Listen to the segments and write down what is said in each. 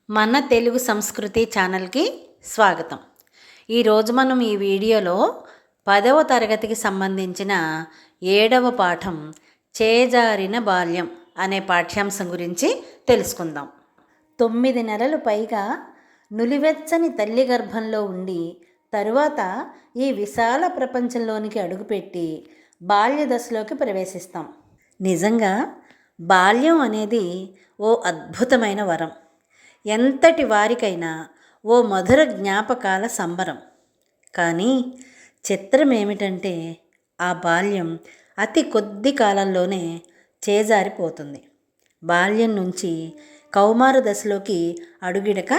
మన తెలుగు సంస్కృతి ఛానల్కి స్వాగతం. ఈరోజు మనం ఈ వీడియోలో 10వ తరగతికి సంబంధించిన 7వ పాఠం చేజారిన బాల్యం అనే పాఠ్యాంశం గురించి తెలుసుకుందాం. 9 నెలలు పైగా నులివెచ్చని తల్లి గర్భంలో ఉండి తరువాత ఈ విశాల ప్రపంచంలోనికి అడుగుపెట్టి బాల్య దశలోకి ప్రవేశిస్తాం. నిజంగా బాల్యం అనేది ఓ అద్భుతమైన వరం. ఎంతటి వారికైనా ఓ మధుర జ్ఞాపకాల సంబరం. కానీ చిత్రం ఏమిటంటే ఆ బాల్యం అతి కొద్ది కాలంలోనే చేజారిపోతుంది. బాల్యం నుంచి కౌమార దశలోకి అడుగిడక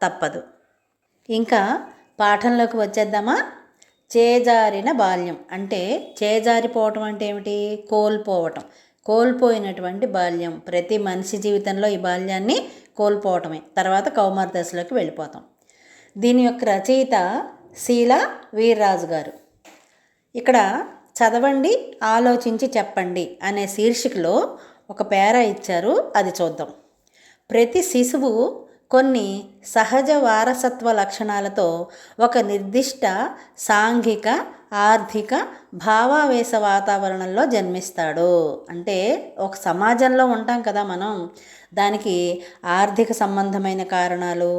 తప్పదు. ఇంకా పాఠంలోకి వచ్చేద్దామా? చేజారిన బాల్యం అంటే చేజారిపోవటం అంటే ఏమిటి? కోల్పోయినటువంటి బాల్యం. ప్రతి మనిషి జీవితంలో ఈ బాల్యాన్ని కోల్పోవటమే. తర్వాత కౌమార దశలోకి వెళ్ళిపోతాం. దీని యొక్క రచయిత శీలా వీర్రాజు గారు. ఇక్కడ చదవండి, ఆలోచించి చెప్పండి అనే శీర్షికలో ఒక పేరా ఇచ్చారు, అది చూద్దాం. ప్రతి శిశువు కొన్ని సహజ వారసత్వ లక్షణాలతో ఒక నిర్దిష్ట సాంఘిక, ఆర్థిక, భావావేశ వాతావరణంలో జన్మిస్తాడు. అంటే ఒక సమాజంలో ఉంటాం కదా మనం, దానికి ఆర్థిక సంబంధమైన కారణాలు,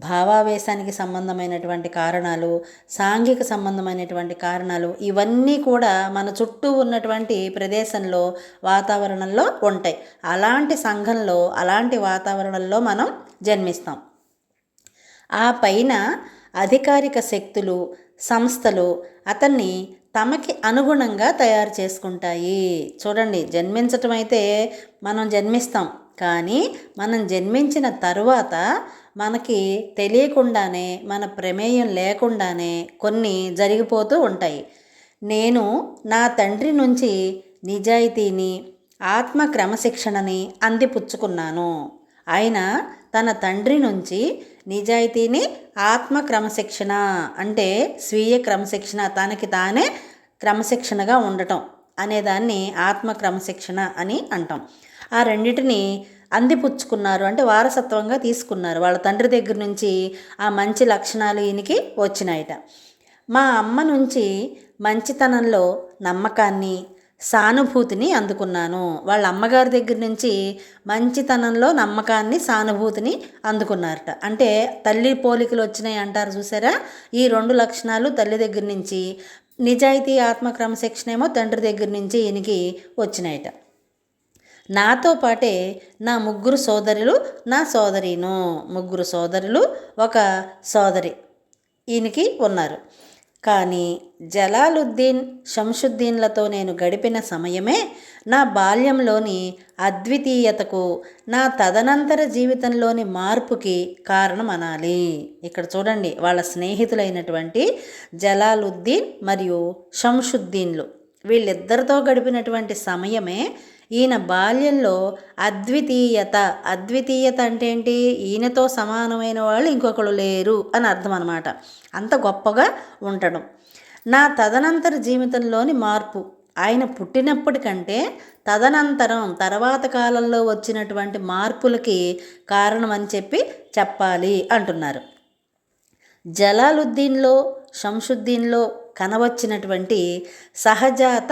భావావేశానికి సంబంధమైనటువంటి కారణాలు, సాంఘిక సంబంధమైనటువంటి కారణాలు, ఇవన్నీ కూడా మన చుట్టూ ఉన్నటువంటి ప్రదేశంలో, వాతావరణంలో ఉంటాయి. అలాంటి సంఘంలో, అలాంటి వాతావరణంలో మనం జన్మిస్తాం. ఆ పైన అధికారిక శక్తులు, సంస్థలు అతన్ని తమకి అనుగుణంగా తయారు చేసుకుంటాయి. చూడండి, జన్మించటం అయితే మనం జన్మిస్తాం, కానీ మనం జన్మించిన తరువాత మనకి తెలియకుండానే, మన ప్రమేయం లేకుండానే కొన్ని జరిగిపోతూ ఉంటాయి. నేను నా తండ్రి నుంచి నిజాయితీని, ఆత్మ క్రమశిక్షణని అందిపుచ్చుకున్నాను. ఆయన తన తండ్రి నుంచి నిజాయితీని, ఆత్మ క్రమశిక్షణ అంటే స్వీయ క్రమశిక్షణ, తనకి తానే క్రమశిక్షణగా ఉండటం అనేదాన్ని ఆత్మ క్రమశిక్షణ అని అంటాం. ఆ రెండిటిని అందిపుచ్చుకున్నారు అంటే వారసత్వంగా తీసుకున్నారు. వాళ్ళ తండ్రి దగ్గర నుంచి ఆ మంచి లక్షణాలు ఈయనకి వచ్చినాయట. మా అమ్మ నుంచి మంచితనంలో నమ్మకాన్ని, సానుభూతిని అందుకున్నాను. వాళ్ళ అమ్మగారి దగ్గర నుంచి మంచితనంలో నమ్మకాన్ని, సానుభూతిని అందుకున్నారట. అంటే తల్లి పోలికలు వచ్చినాయి అంటారు చూసారా, ఈ 2 లక్షణాలు తల్లి దగ్గర నుంచి, నిజాయితీ, ఆత్మ క్రమశిక్షణ ఏమో తండ్రి దగ్గర నుంచి ఈయనకి వచ్చినాయట. నాతో పాటే నా 3 సోదరులు, నా సోదరీను. 3 సోదరులు, ఒక సోదరి ఈయనకి ఉన్నారు. కానీ జలాలుద్దీన్, షంషుద్దీన్లతో నేను గడిపిన సమయమే నా బాల్యంలోని అద్వితీయతకు, నా తదనంతర జీవితంలోని మార్పుకి కారణం అనాలి. ఇక్కడ చూడండి, వాళ్ళ స్నేహితులైనటువంటి జలాలుద్దీన్ మరియు షంషుద్దీన్లు, వీళ్ళిద్దరితో గడిపినటువంటి సమయమే ఈయన బాల్యంలో అద్వితీయత అంటే ఏంటి? ఈయనతో సమానమైన వాళ్ళు ఇంకొకరు లేరు అని అర్థం అన్నమాట. అంత గొప్పగా ఉండడం. నా తదనంతర జీవితంలోని మార్పు, ఆయన పుట్టినప్పటికంటే తదనంతరం, తర్వాత కాలంలో వచ్చినటువంటి మార్పులకి కారణం అని చెప్పాలి అంటున్నారు. జలాలుద్దీన్లో, షంషుద్దీన్లో కనవచ్చినటువంటి సహజాత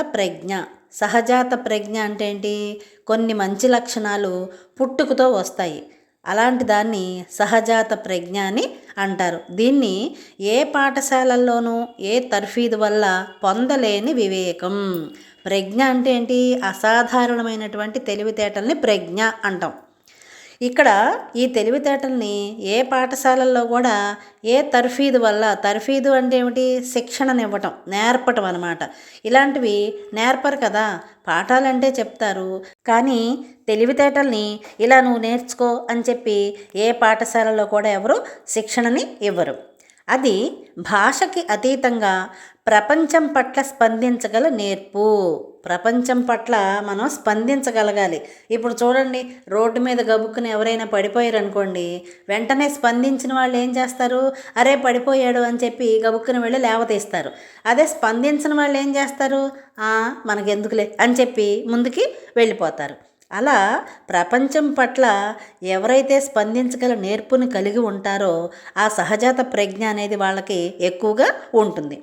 ప్రజ్ఞ అంటే ఏంటి? కొన్ని మంచి లక్షణాలు పుట్టుకతో వస్తాయి. అలాంటి దాన్ని సహజాత ప్రజ్ఞ అని అంటారు. దీన్ని ఏ పాఠశాలల్లోనూ, ఏ తర్ఫీదు వల్ల పొందలేని వివేకం. ప్రజ్ఞ అంటే ఏంటి? అసాధారణమైనటువంటి తెలివితేటల్ని ప్రజ్ఞ అంటాం. ఇక్కడ ఈ తెలివితేటల్ని ఏ పాఠశాలల్లో కూడా ఏ తర్ఫీదు వల్ల, తర్ఫీదు అంటే ఏమిటి? శిక్షణనివ్వటం, నేర్పటం అన్నమాట. ఇలాంటివి నేర్పరు కదా. పాఠాలంటే చెప్తారు, కానీ తెలివితేటల్ని ఇలా నువ్వు నేర్చుకో అని చెప్పి ఏ పాఠశాలలో కూడా ఎవరు శిక్షణని ఇవ్వరు. అది భాషకి అతీతంగా ప్రపంచం పట్ల స్పందించగల నేర్పు. ప్రపంచం పట్ల మనం స్పందించగలగాలి. ఇప్పుడు చూడండి, రోడ్డు మీద గబుక్కుని ఎవరైనా పడిపోయారు అనుకోండి, వెంటనే స్పందించిన వాళ్ళు ఏం చేస్తారు? అరే పడిపోయాడు అని చెప్పి గబుక్కుని వెళ్ళి లేవతీస్తారు. అదే స్పందించిన వాళ్ళు ఏం చేస్తారు? మనకెందుకులే అని చెప్పి ముందుకి వెళ్ళిపోతారు. అలా ప్రపంచం పట్ల ఎవరైతే స్పందించగల నేర్పుని కలిగి ఉంటారో ఆ సహజాత ప్రజ్ఞ అనేది వాళ్ళకి ఎక్కువగా ఉంటుంది.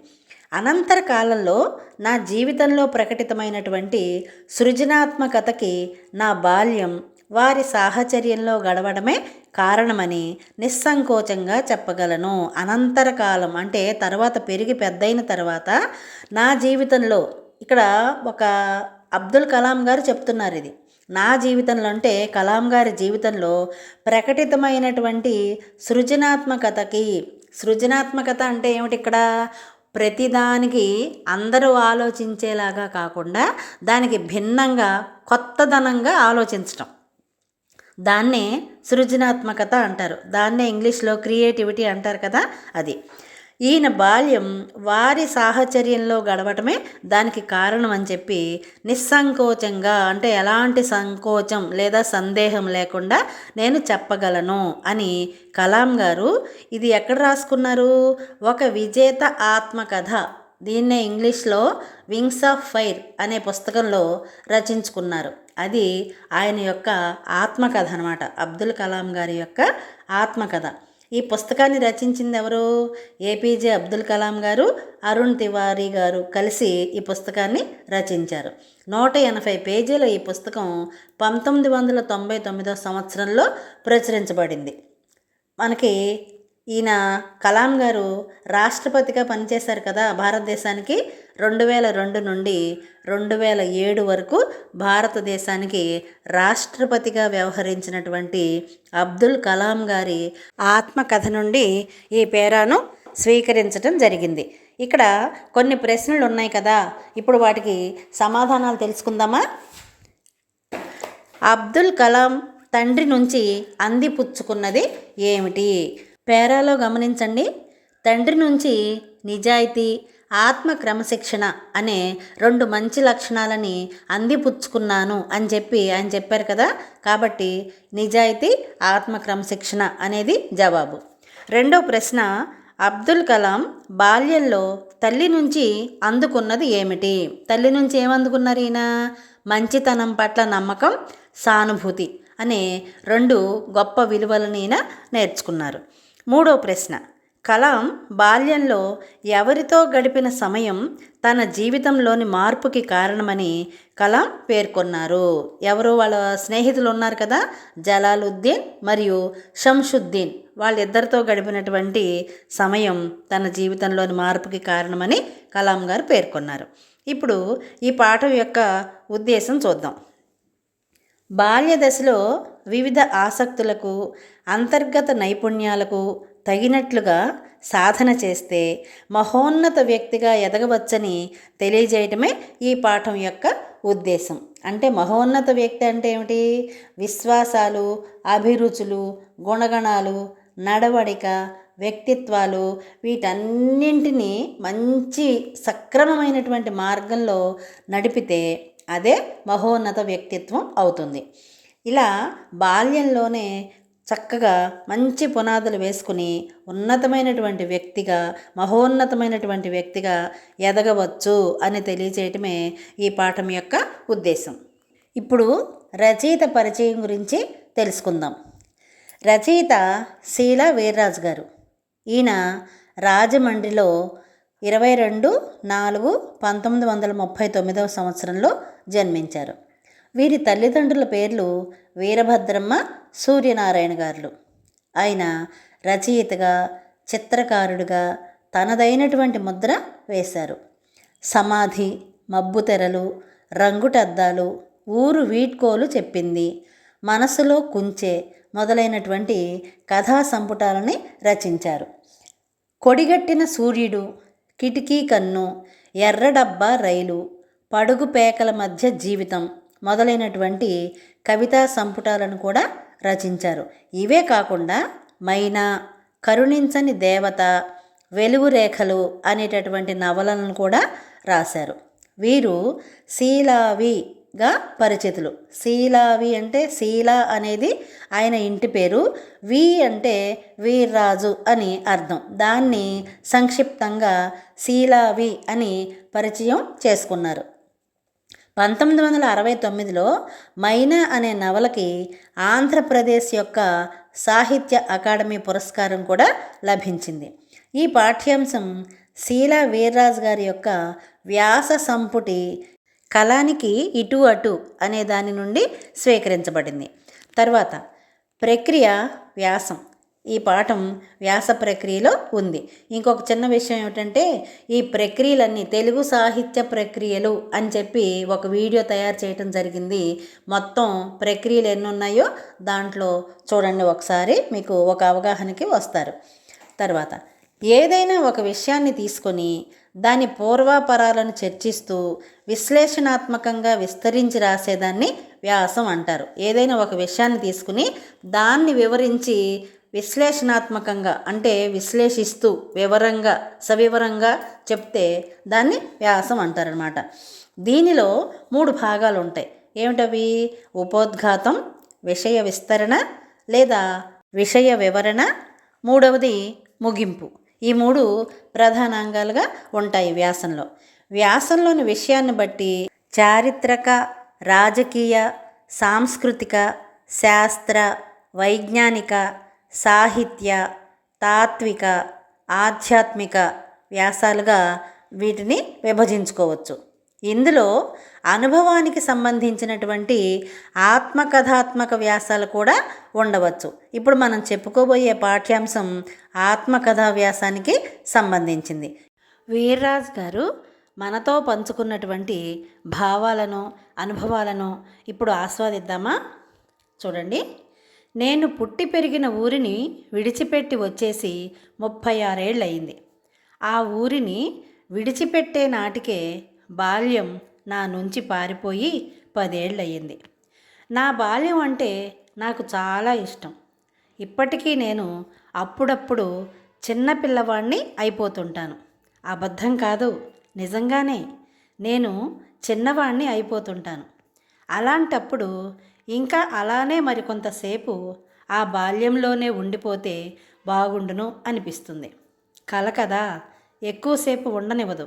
అనంతర కాలంలో నా జీవితంలో ప్రకటితమైనటువంటి సృజనాత్మకతకి నా బాల్యం వారి సాహచర్యంలో గడవడమే కారణమని నిస్సంకోచంగా చెప్పగలను. అనంతర కాలం అంటే తర్వాత పెరిగి పెద్దయిన తర్వాత నా జీవితంలో, ఇక్కడ ఒక అబ్దుల్ కలాం గారు చెప్తున్నారు ఇది, నా జీవితంలో అంటే కలాం గారి జీవితంలో ప్రకటితమైనటువంటి సృజనాత్మకత అంటే ఏమిటి, ఇక్కడ ప్రతిదానికి అందరూ ఆలోచించేలాగా కాకుండా దానికి భిన్నంగా కొత్తదనంగా ఆలోచించటం, దాన్నే సృజనాత్మకత అంటారు. దాన్నే ఇంగ్లీష్లో క్రియేటివిటీ అంటారు కదా, అది. ఈయన బాల్యం వారి సాహచర్యంలో గడవటమే దానికి కారణం అని చెప్పి నిస్సంకోచంగా, అంటే ఎలాంటి సంకోచం లేదా సందేహం లేకుండా నేను చెప్పగలను అని కలాం గారు ఇది ఎక్కడ రాసుకున్నారు, ఒక విజేత ఆత్మకథ, దీన్నే ఇంగ్లీష్లో వింగ్స్ ఆఫ్ ఫైర్ అనే పుస్తకంలో రచించుకున్నారు. అది ఆయన యొక్క ఆత్మకథ అనమాట, అబ్దుల్ కలాం గారి యొక్క ఆత్మకథ. ఈ పుస్తకాన్ని రచించింది ఎవరు, ఏపీజే అబ్దుల్ కలాం గారు, అరుణ్ తివారీ గారు కలిసి ఈ పుస్తకాన్ని రచించారు. 180 పేజీల ఈ పుస్తకం 1999 సంవత్సరంలో ప్రచురించబడింది. మనకి ఈయన కలాం గారు రాష్ట్రపతిగా పనిచేశారు కదా భారతదేశానికి. 2002 నుండి 2007 వరకు భారతదేశానికి రాష్ట్రపతిగా వ్యవహరించినటువంటి అబ్దుల్ కలాం గారి ఆత్మకథ నుండి ఈ పేరాను స్వీకరించడం జరిగింది. ఇక్కడ కొన్ని ప్రశ్నలు ఉన్నాయి కదా, ఇప్పుడు వాటికి సమాధానాలు తెలుసుకుందామా. అబ్దుల్ కలాం తండ్రి నుంచి అందిపుచ్చుకున్నది ఏమిటి? పేరాలో గమనించండి. తండ్రి నుంచి నిజాయితీ, ఆత్మ క్రమశిక్షణ అనే 2 మంచి లక్షణాలని అందిపుచ్చుకున్నాను అని చెప్పి ఆయన చెప్పారు కదా, కాబట్టి నిజాయితీ, ఆత్మ క్రమశిక్షణ అనేది జవాబు. రెండో ప్రశ్న, అబ్దుల్ కలాం బాల్యంలో తల్లి నుంచి అందుకున్నది ఏమిటి? తల్లి నుంచి ఏమందుకున్నారు ఈయన? మంచితనం పట్ల నమ్మకం, సానుభూతి అనే 2 గొప్ప విలువలను ఈయన నేర్చుకున్నారు. మూడో ప్రశ్న, కలాం బాల్యంలో ఎవరితో గడిపిన సమయం తన జీవితంలోని మార్పుకి కారణమని కలాం పేర్కొన్నారు? ఎవరు వాళ్ళ స్నేహితులు ఉన్నారు కదా, జలాలుద్దీన్ మరియు షంషుద్దీన్, వాళ్ళిద్దరితో గడిపినటువంటి సమయం తన జీవితంలోని మార్పుకి కారణమని కలాం గారు పేర్కొన్నారు. ఇప్పుడు ఈ పాఠం యొక్క ఉద్దేశం చూద్దాం. బాల్య దశలో వివిధ ఆసక్తులకు, అంతర్గత నైపుణ్యాలకు తగినట్లుగా సాధన చేస్తే మహోన్నత వ్యక్తిగా ఎదగవచ్చని తెలియజేయటమే ఈ పాఠం యొక్క ఉద్దేశం. అంటే మహోన్నత వ్యక్తి అంటే ఏమిటి? విశ్వాసాలు, అభిరుచులు, గుణగణాలు, నడవడిక, వ్యక్తిత్వాలు వీటన్నింటినీ మంచి సక్రమమైనటువంటి మార్గంలో నడిపితే అదే మహోన్నత వ్యక్తిత్వం అవుతుంది. ఇలా బాల్యంలోనే చక్కగా మంచి పునాదులు వేసుకుని ఉన్నతమైనటువంటి వ్యక్తిగా, మహోన్నతమైనటువంటి వ్యక్తిగా ఎదగవచ్చు అని తెలియచేయటమే ఈ పాఠం యొక్క ఉద్దేశం. ఇప్పుడు రచయిత పరిచయం గురించి తెలుసుకుందాం. రచయిత శీలా వీర్రాజు గారు. ఈయన రాజమండ్రిలో 22/4/1939 సంవత్సరంలో జన్మించారు. వీరి తల్లిదండ్రుల పేర్లు వీరభద్రమ్మ, సూర్యనారాయణ గారులు. ఆయన రచయితగా, చిత్రకారుడిగా తనదైనటువంటి ముద్ర వేశారు. సమాధి, మబ్బుతెరలు, రంగుటద్దాలు, ఊరు వీడ్కోలు చెప్పింది, మనసులో కుంచె మొదలైనటువంటి కథా సంపుటాలని రచించారు. కొడిగట్టిన సూర్యుడు, కిటికీ కన్ను, ఎర్రడబ్బా రైలు, పడుగు పేకల మధ్య జీవితం మొదలైనటువంటి కవితా సంపుటాలను కూడా రచించారు. ఇవే కాకుండా మైనా, కరుణించని దేవత, వెలుగు రేఖలు అనేటటువంటి నవలను కూడా రాశారు. వీరు శీలావిగా పరిచితులు. శీలావి అంటే శీల అనేది ఆయన ఇంటి పేరు, వి అంటే వీర్రాజు అని అర్థం. దాన్ని సంక్షిప్తంగా శీలావి అని పరిచయం చేసుకున్నారు. 1969లో మైనా అనే నవలకి ఆంధ్రప్రదేశ్ యొక్క సాహిత్య అకాడమీ పురస్కారం కూడా లభించింది. ఈ పాఠ్యాంశం శీలా వీర్రాజు గారి యొక్క వ్యాస సంపుటి కళానికి ఇటు అటు అనే దాని నుండి స్వీకరించబడింది. తర్వాత ప్రక్రియ వ్యాసం. ఈ పాఠం వ్యాస ప్రక్రియలో ఉంది. ఇంకొక చిన్న విషయం ఏమిటంటే, ఈ ప్రక్రియలన్నీ తెలుగు సాహిత్య ప్రక్రియలు అని చెప్పి ఒక వీడియో తయారు చేయటం జరిగింది. మొత్తం ప్రక్రియలు ఎన్ని ఉన్నాయో దాంట్లో చూడండి, ఒకసారి మీకు ఒక అవగాహనకి వస్తారు. తర్వాత ఏదైనా ఒక విషయాన్ని తీసుకొని దాని పూర్వాపరాలను చర్చిస్తూ విశ్లేషణాత్మకంగా విస్తరించి రాసేదాన్ని వ్యాసం అంటారు. ఏదైనా ఒక విషయాన్ని తీసుకుని దాన్ని వివరించి విశ్లేషణాత్మకంగా అంటే విశ్లేషిస్తూ వివరంగా సవివరంగా చెప్తే దాన్ని వ్యాసం అంటారనమాట. దీనిలో 3 భాగాలు ఉంటాయి. ఏమిటవి? ఉపోద్ఘాతం, విషయ విస్తరణ లేదా విషయ వివరణ, మూడవది ముగింపు. ఈ 3 ప్రధానాంగాలుగా ఉంటాయి వ్యాసంలో. వ్యాసంలోని విషయాన్ని బట్టి చారిత్రక, రాజకీయ, సాంస్కృతిక, శాస్త్ర, వైజ్ఞానిక, సాహిత్య, తాత్విక, ఆధ్యాత్మిక వ్యాసాలుగా వీటిని విభజించుకోవచ్చు. ఇందులో అనుభవానికి సంబంధించినటువంటి ఆత్మకథాత్మక వ్యాసాలు కూడా ఉండవచ్చు. ఇప్పుడు మనం చెప్పుకోబోయే పాఠ్యాంశం ఆత్మకథా వ్యాసానికి సంబంధించింది. వీర్రాజు గారు మనతో పంచుకున్నటువంటి భావాలను, అనుభవాలను ఇప్పుడు ఆస్వాదిద్దామా? చూడండి. నేను పుట్టి పెరిగిన ఊరిని విడిచిపెట్టి వచ్చేసి 36 ఏళ్ళయింది. ఆ ఊరిని విడిచిపెట్టే నాటికే బాల్యం నా నుంచి పారిపోయి 10 ఏళ్ళయింది. నా బాల్యం అంటే నాకు చాలా ఇష్టం. ఇప్పటికీ నేను అప్పుడప్పుడు చిన్నపిల్లవాడిని అయిపోతుంటాను. అబద్ధం కాదు, నిజంగానే నేను చిన్నవాడిని అయిపోతుంటాను. అలాంటప్పుడు ఇంకా అలానే మరికొంతసేపు ఆ బాల్యంలోనే ఉండిపోతే బాగుండును అనిపిస్తుంది. కల కదా, ఎక్కువసేపు ఉండనివ్వదు.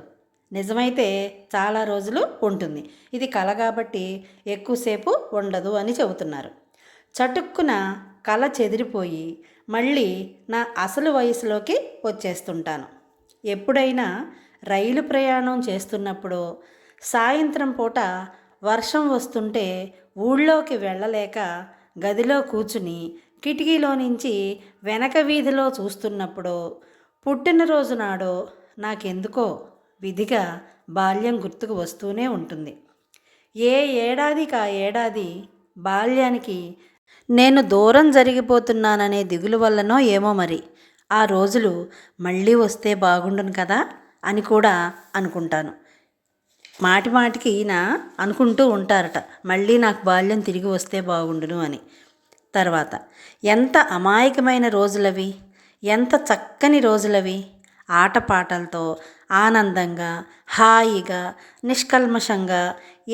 నిజమైతే చాలా రోజులు ఉంటుంది. ఇది కల కాబట్టి ఎక్కువసేపు ఉండదు అని చెబుతున్నారు. చటుక్కున కల చెదిరిపోయి మళ్ళీ నా అసలు వయసులోకి వచ్చేస్తుంటాను. ఎప్పుడైనా రైలు ప్రయాణం చేస్తున్నప్పుడు, సాయంత్రం పూట వర్షం వస్తుంటే ఊళ్ళోకి వెళ్ళలేక గదిలో కూర్చుని కిటికీలో నుంచి వెనక వీధిలో చూస్తున్నప్పుడు, పుట్టినరోజు నాడో నాకెందుకో విధిగా బాల్యం గుర్తుకు వస్తూనే ఉంటుంది. ఏ ఏడాదికి ఆ ఏడాది బాల్యానికి నేను దూరం జరిగిపోతున్నాననే దిగులు వల్లనో ఏమో మరి ఆ రోజులు మళ్ళీ వస్తే బాగుండును కదా అని కూడా అనుకుంటాను. మాటి మాటికి ఈయన అనుకుంటూ ఉంటారట, మళ్ళీ నాకు బాల్యం తిరిగి వస్తే బాగుండును అని. తర్వాత ఎంత అమాయకమైన రోజులవి, ఎంత చక్కని రోజులవి. ఆటపాటలతో ఆనందంగా, హాయిగా, నిష్కల్మషంగా,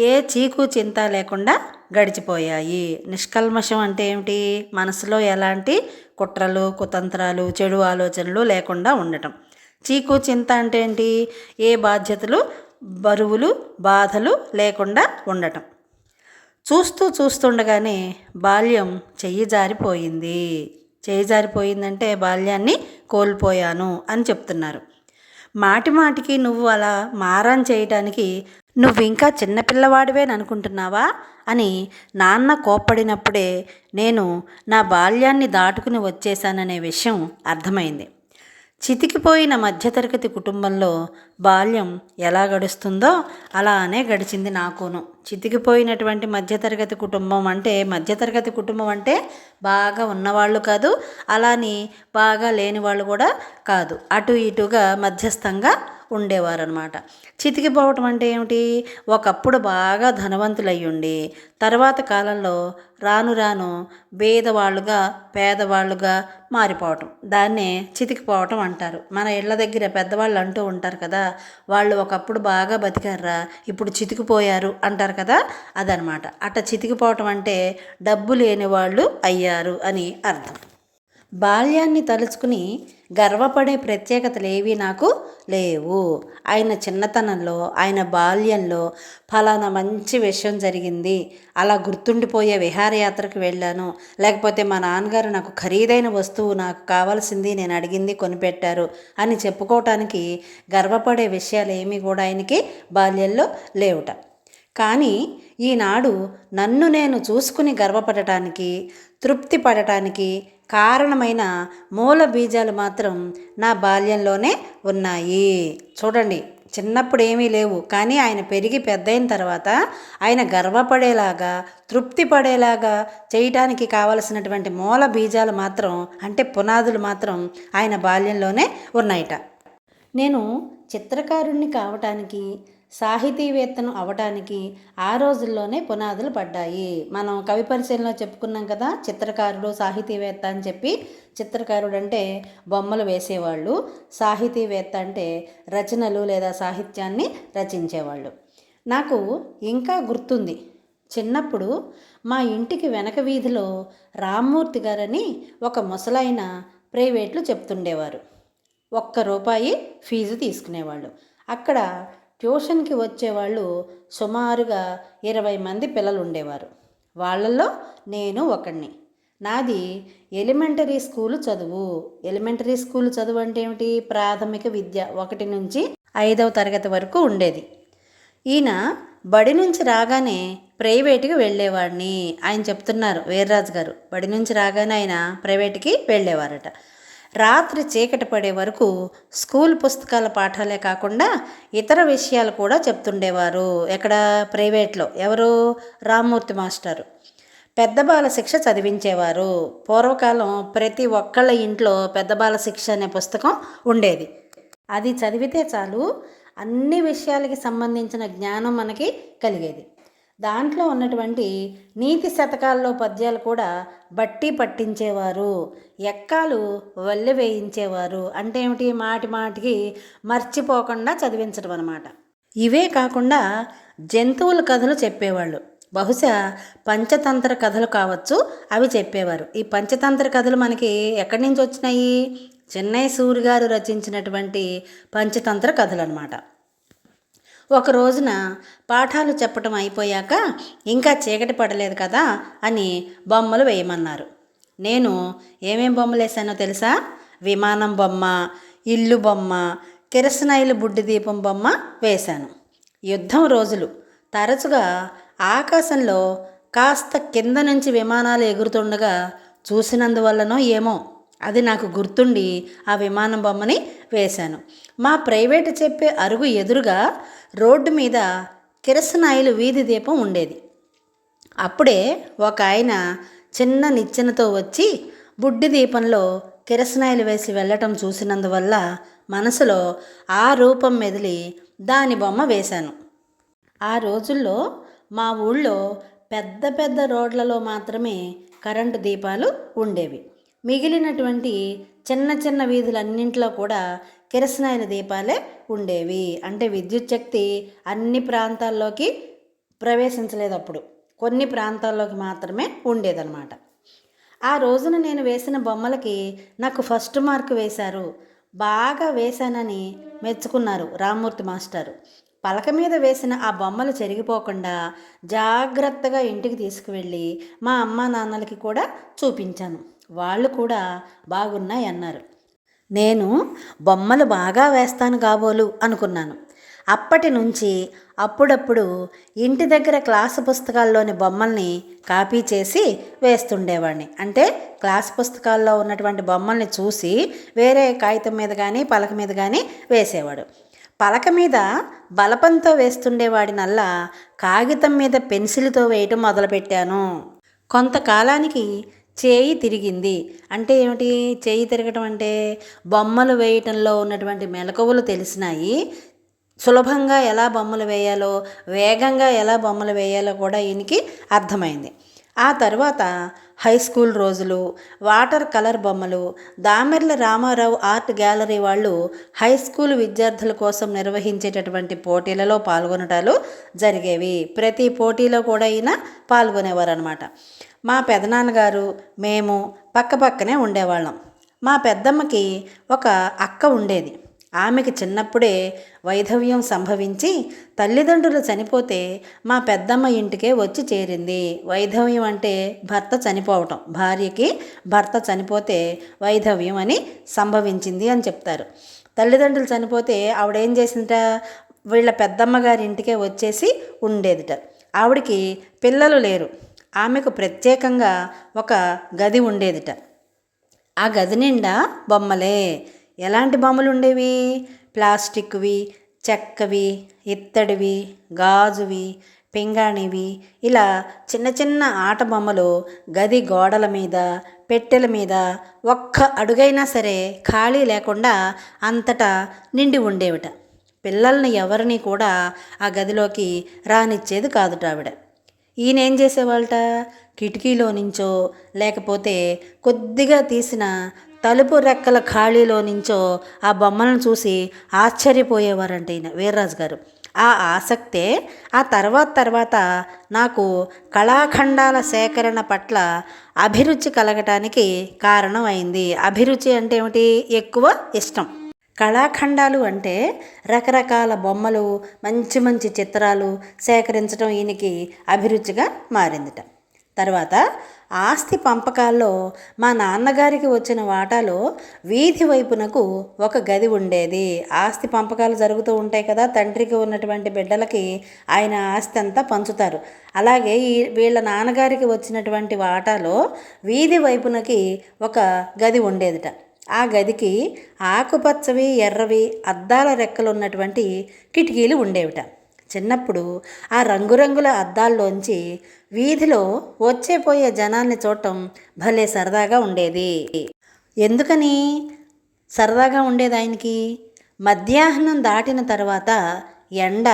ఏ చీకు చింత లేకుండా గడిచిపోయాయి. నిష్కల్మషం అంటే ఏమిటి? మనసులో ఎలాంటి కుట్రలు, కుతంత్రాలు, చెడు ఆలోచనలు లేకుండా ఉండటం. చీకు చింత అంటే ఏంటి? ఏ బాధ్యతలు, బరువులు, బాధలు లేకుండా ఉండటం. చూస్తుండగానే బాల్యం చెయ్యి జారిపోయిందంటే బాల్యాన్ని కోల్పోయాను అని చెప్తున్నారు. మాటి మాటికి నువ్వు అలా మారం చేయటానికి నువ్వు ఇంకా చిన్నపిల్లవాడివేననుకుంటున్నావా అని నాన్న కోప్పడినప్పుడే నేను నా బాల్యాన్ని దాటుకుని వచ్చేసాననే విషయం అర్థమైంది. చితికిపోయిన మధ్యతరగతి కుటుంబంలో బాల్యం ఎలా గడుస్తుందో అలానే గడిచింది నాకును. చితికిపోయినటువంటి మధ్యతరగతి కుటుంబం అంటే బాగా ఉన్నవాళ్ళు కాదు, అలాని బాగా లేని వాళ్ళు కూడా కాదు, అటు ఇటుగా మధ్యస్థంగా ఉండేవారనమాట. చితికిపోవటం అంటే ఏమిటి? ఒకప్పుడు బాగా ధనవంతులయ్యుండి తర్వాత కాలంలో రాను రాను పేదవాళ్ళుగా మారిపోవటం, దాన్నే చితికిపోవటం అంటారు. మన ఇళ్ళ దగ్గర పెద్దవాళ్ళు అంటూ ఉంటారు కదా, వాళ్ళు ఒకప్పుడు బాగా బతికారా, ఇప్పుడు చితికిపోయారు అంటారు కదా, అదనమాట. అట్ట చితికిపోవటం అంటే డబ్బు లేని వాళ్ళు అయ్యారు అని అర్థం. బాల్యాన్ని తలుచుకుని గర్వపడే ప్రత్యేకతలేవి నాకు లేవు. ఆయన చిన్నతనంలో, ఆయన బాల్యంలో ఫలానా మంచి విషయం జరిగింది, అలా గుర్తుండిపోయే విహారయాత్రకు వెళ్ళాను, లేకపోతే మా నాన్నగారు నాకు ఖరీదైన వస్తువు నాకు కావాల్సింది నేను అడిగింది కొనిపెట్టారు అని చెప్పుకోవటానికి గర్వపడే విషయాలు ఏమీ కూడా ఆయనకి బాల్యంలో లేవుట. కానీ ఈనాడు నన్ను నేను చూసుకుని గర్వపడటానికి, తృప్తి పడటానికి కారణమైన మూల బీజాలు మాత్రం నా బాల్యంలోనే ఉన్నాయి. చూడండి, చిన్నప్పుడు ఏమీ లేవు, కానీ ఆయన పెరిగి పెద్దయిన తర్వాత ఆయన గర్వపడేలాగా, తృప్తి పడేలాగా చేయటానికి కావలసినటువంటి మూల బీజాలు మాత్రం, అంటే పునాదులు మాత్రం ఆయన బాల్యంలోనే ఉన్నాయట. నేను చిత్రకారుణ్ణి కావటానికి, సాహితీవేత్తను అవటానికి ఆ రోజుల్లోనే పునాదులు పడ్డాయి. మనం కవి పరిచయంలో చెప్పుకున్నాం కదా, చిత్రకారుడు సాహితీవేత్త అని చెప్పి. చిత్రకారుడు అంటే బొమ్మలు వేసేవాళ్ళు, సాహితీవేత్త అంటే రచనలు లేదా సాహిత్యాన్ని రచించేవాళ్ళు. నాకు ఇంకా గుర్తుంది, చిన్నప్పుడు మా ఇంటికి వెనక వీధిలో రామ్మూర్తి గారని ఒక ముసలాయన ప్రైవేట్లు చెప్తుండేవారు. ₹1 ఫీజు తీసుకునేవాళ్ళు. అక్కడ ట్యూషన్కి వచ్చేవాళ్ళు సుమారుగా 20 మంది పిల్లలు ఉండేవారు. వాళ్ళల్లో నేను ఒకడిని. నాది ఎలిమెంటరీ స్కూలు చదువు. ఎలిమెంటరీ స్కూలు చదువు అంటే ఏమిటి? ప్రాథమిక విద్య 1 నుంచి 5వ తరగతి వరకు ఉండేది. ఈయన బడి నుంచి రాగానే ప్రైవేటుకి వెళ్ళేవాడిని. ఆయన చెప్తున్నారు, వీర్రాజు గారు బడి నుంచి రాగానే ఆయన ప్రైవేట్కి వెళ్ళేవారట. రాత్రి చీకటి పడే వరకు స్కూల్ పుస్తకాల పాఠాలే కాకుండా ఇతర విషయాలు కూడా చెప్తుండేవారు. ఎక్కడ? ప్రైవేట్లో. ఎవరు? రామ్మూర్తి మాస్టారు. పెద్ద బాల శిక్ష చదివించేవారు. పూర్వకాలం ప్రతి ఒక్కళ్ళ ఇంట్లో పెద్ద బాల శిక్ష అనే పుస్తకం ఉండేది. అది చదివితే చాలు, అన్ని విషయాలకి సంబంధించిన జ్ఞానం మనకి కలిగేది. దాంట్లో ఉన్నటువంటి నీతి శతకాల్లో పద్యాలు కూడా బట్టి పట్టించేవారు, ఎక్కాలు వల్లె వేయించేవారు. అంటే ఏమిటి? మాటి మాటికి మర్చిపోకుండా చదివించడం అన్నమాట. ఇవే కాకుండా జంతువుల కథలు చెప్పేవాళ్ళు. బహుశా పంచతంత్ర కథలు కావచ్చు, అవి చెప్పేవారు. ఈ పంచతంత్ర కథలు మనకి ఎక్కడి నుంచి వచ్చినాయి? చెన్నై సూరి గారు రచించినటువంటి పంచతంత్ర కథలు అన్నమాట. ఒక రోజున పాఠాలు చెప్పటం అయిపోయాక ఇంకా చీకటి పడలేదు కదా అని బొమ్మలు వేయమన్నారు. నేను ఏమేం బొమ్మలు వేసానో తెలుసా? విమానం బొమ్మ, ఇల్లు బొమ్మ, కిరసనాయిలు బుడ్డి దీపం బొమ్మ వేశాను. యుద్ధం రోజులు తరచుగా ఆకాశంలో కాస్త కింద నుంచి విమానాలు ఎగురుతుండగా చూసినందువల్లనో ఏమో అది నాకు గుర్తుండి ఆ విమానం బొమ్మని వేశాను. మా ప్రైవేటు చెప్పే అరుగు ఎదురుగా రోడ్డు మీద కిరసనాయిలు వీధి దీపం ఉండేది. అప్పుడే ఒక ఆయన చిన్న నిచ్చెనతో వచ్చి బుడ్డి దీపంలో కిరసనాయిలు వేసి వెళ్ళటం చూసినందువల్ల మనసులో ఆ రూపం మెదిలి దాని బొమ్మ వేశాను. ఆ రోజుల్లో మా ఊళ్ళో పెద్ద పెద్ద రోడ్లలో మాత్రమే కరెంటు దీపాలు ఉండేవి. మిగిలినటువంటి చిన్న చిన్న వీధులన్నింటిలో కూడా కిరసనాయిల దీపాలే ఉండేవి. అంటే విద్యుత్ శక్తి అన్ని ప్రాంతాల్లోకి ప్రవేశించలేదు. అప్పుడు కొన్ని ప్రాంతాల్లోకి మాత్రమే ఉండేదన్నమాట. ఆ రోజున నేను వేసిన బొమ్మలకి నాకు ఫస్ట్ మార్కు వేశారు. బాగా వేశానని మెచ్చుకున్నారు రామ్మూర్తి మాస్టారు. పలక మీద వేసిన ఆ బొమ్మలు చెరిగిపోకుండా జాగ్రత్తగా ఇంటికి తీసుకువెళ్ళి మా అమ్మా నాన్నలకి కూడా చూపించాను. వాళ్ళు కూడా బాగున్నాయి అన్నారు. నేను బొమ్మలు బాగా వేస్తాను కాబోలు అనుకున్నాను. అప్పటి నుంచి అప్పుడప్పుడు ఇంటి దగ్గర క్లాసు పుస్తకాల్లోని బొమ్మల్ని కాపీ చేసి వేస్తుండేవాడిని. అంటే క్లాస్ పుస్తకాల్లో ఉన్నటువంటి బొమ్మల్ని చూసి వేరే కాగితం మీద కానీ పలక మీద కానీ వేసేవాడు. పలక మీద బలపంతో వేస్తుండేవాడినల్లా కాగితం మీద పెన్సిల్తో వేయటం మొదలుపెట్టాను. కొంతకాలానికి చేయి తిరిగింది. అంటే ఏమిటి చేయి తిరగటం? అంటే బొమ్మలు వేయటంలో ఉన్నటువంటి మెలకువలు తెలిసినాయి. సులభంగా ఎలా బొమ్మలు వేయాలో, వేగంగా ఎలా బొమ్మలు వేయాలో కూడా ఈయనకి అర్థమైంది. ఆ తర్వాత హై స్కూల్ రోజులు, వాటర్ కలర్ బొమ్మలు, దామెర్ల రామారావు ఆర్ట్ గ్యాలరీ వాళ్ళు హై స్కూల్ విద్యార్థుల కోసం నిర్వహించేటటువంటి పోటీలలో పాల్గొనటాలు జరిగేవి. ప్రతి పోటీలో కూడా ఈయన పాల్గొనేవారు అనమాట. మా పెదనాన్నగారు మేము పక్కపక్కనే ఉండేవాళ్ళం. మా పెద్దమ్మకి ఒక అక్క ఉండేది. ఆమెకి చిన్నప్పుడే వైధవ్యం సంభవించి తల్లిదండ్రులు చనిపోతే మా పెద్దమ్మ ఇంటికే వచ్చి చేరింది. వైధవ్యం అంటే భర్త చనిపోవటం, భార్యకి భర్త చనిపోతే వైధవ్యం అని సంభవించింది అని చెప్తారు. తల్లిదండ్రులు చనిపోతే ఆవిడేం చేసిందట, వీళ్ళ పెద్దమ్మ గారి ఇంటికే వచ్చేసి ఉండేదిట. ఆవిడికి పిల్లలు లేరు. ఆమెకు ప్రత్యేకంగా ఒక గది ఉండేదిట. ఆ గది నిండా బొమ్మలే. ఎలాంటి బొమ్మలు ఉండేవి? ప్లాస్టిక్వి, చెక్కవి, ఇత్తడివి, గాజువి, పింగాణివి, ఇలా చిన్న చిన్న ఆట బొమ్మలు గది గోడల మీద, పెట్టెల మీద ఒక్క అడుగైనా సరే ఖాళీ లేకుండా అంతటా నిండి ఉండేవిట. పిల్లల్ని ఎవరిని కూడా ఆ గదిలోకి రానిచ్చేది కాదుట ఆవిడ. ఈయనేం చేసేవాళ్ళట, కిటికీలో నుంచో లేకపోతే కొద్దిగా తీసిన తలుపు రెక్కల ఖాళీలో నుంచో ఆ బొమ్మలను చూసి ఆశ్చర్యపోయేవారంట ఈయన వీర్రాజు గారు. ఆ ఆసక్తే ఆ తర్వాత నాకు కళాఖండాల సేకరణ పట్ల అభిరుచి కలగటానికి కారణం అయింది. అభిరుచి అంటే ఏమిటి? ఎక్కువ ఇష్టం. కళాఖండాలు అంటే రకరకాల బొమ్మలు, మంచి మంచి చిత్రాలు సేకరించడం ఈయనకి అభిరుచిగా మారిందిట. తర్వాత ఆస్తి పంపకాల్లో మా నాన్నగారికి వచ్చిన వాటాలో వీధి వైపునకు ఒక గది ఉండేది. ఆస్తి పంపకాలు జరుగుతూ ఉంటాయి కదా, తండ్రికి ఉన్నటువంటి బిడ్డలకి ఆయన ఆస్తి అంతా పంచుతారు. అలాగే వీళ్ళ నాన్నగారికి వచ్చినటువంటి వాటాలో వీధి వైపునకి ఒక గది ఉండేదిట. ఆ గదికి ఆకుపచ్చవి, ఎర్రవి అద్దాల రెక్కలు ఉన్నటువంటి కిటికీలు ఉండేవిట. చిన్నప్పుడు ఆ రంగురంగుల అద్దాల్లోంచి వీధిలో వచ్చేపోయే జనాల్ని చూడటం భలే సరదాగా ఉండేది. ఎందుకని సరదాగా ఉండేది ఆయనకి? మధ్యాహ్నం దాటిన తర్వాత ఎండ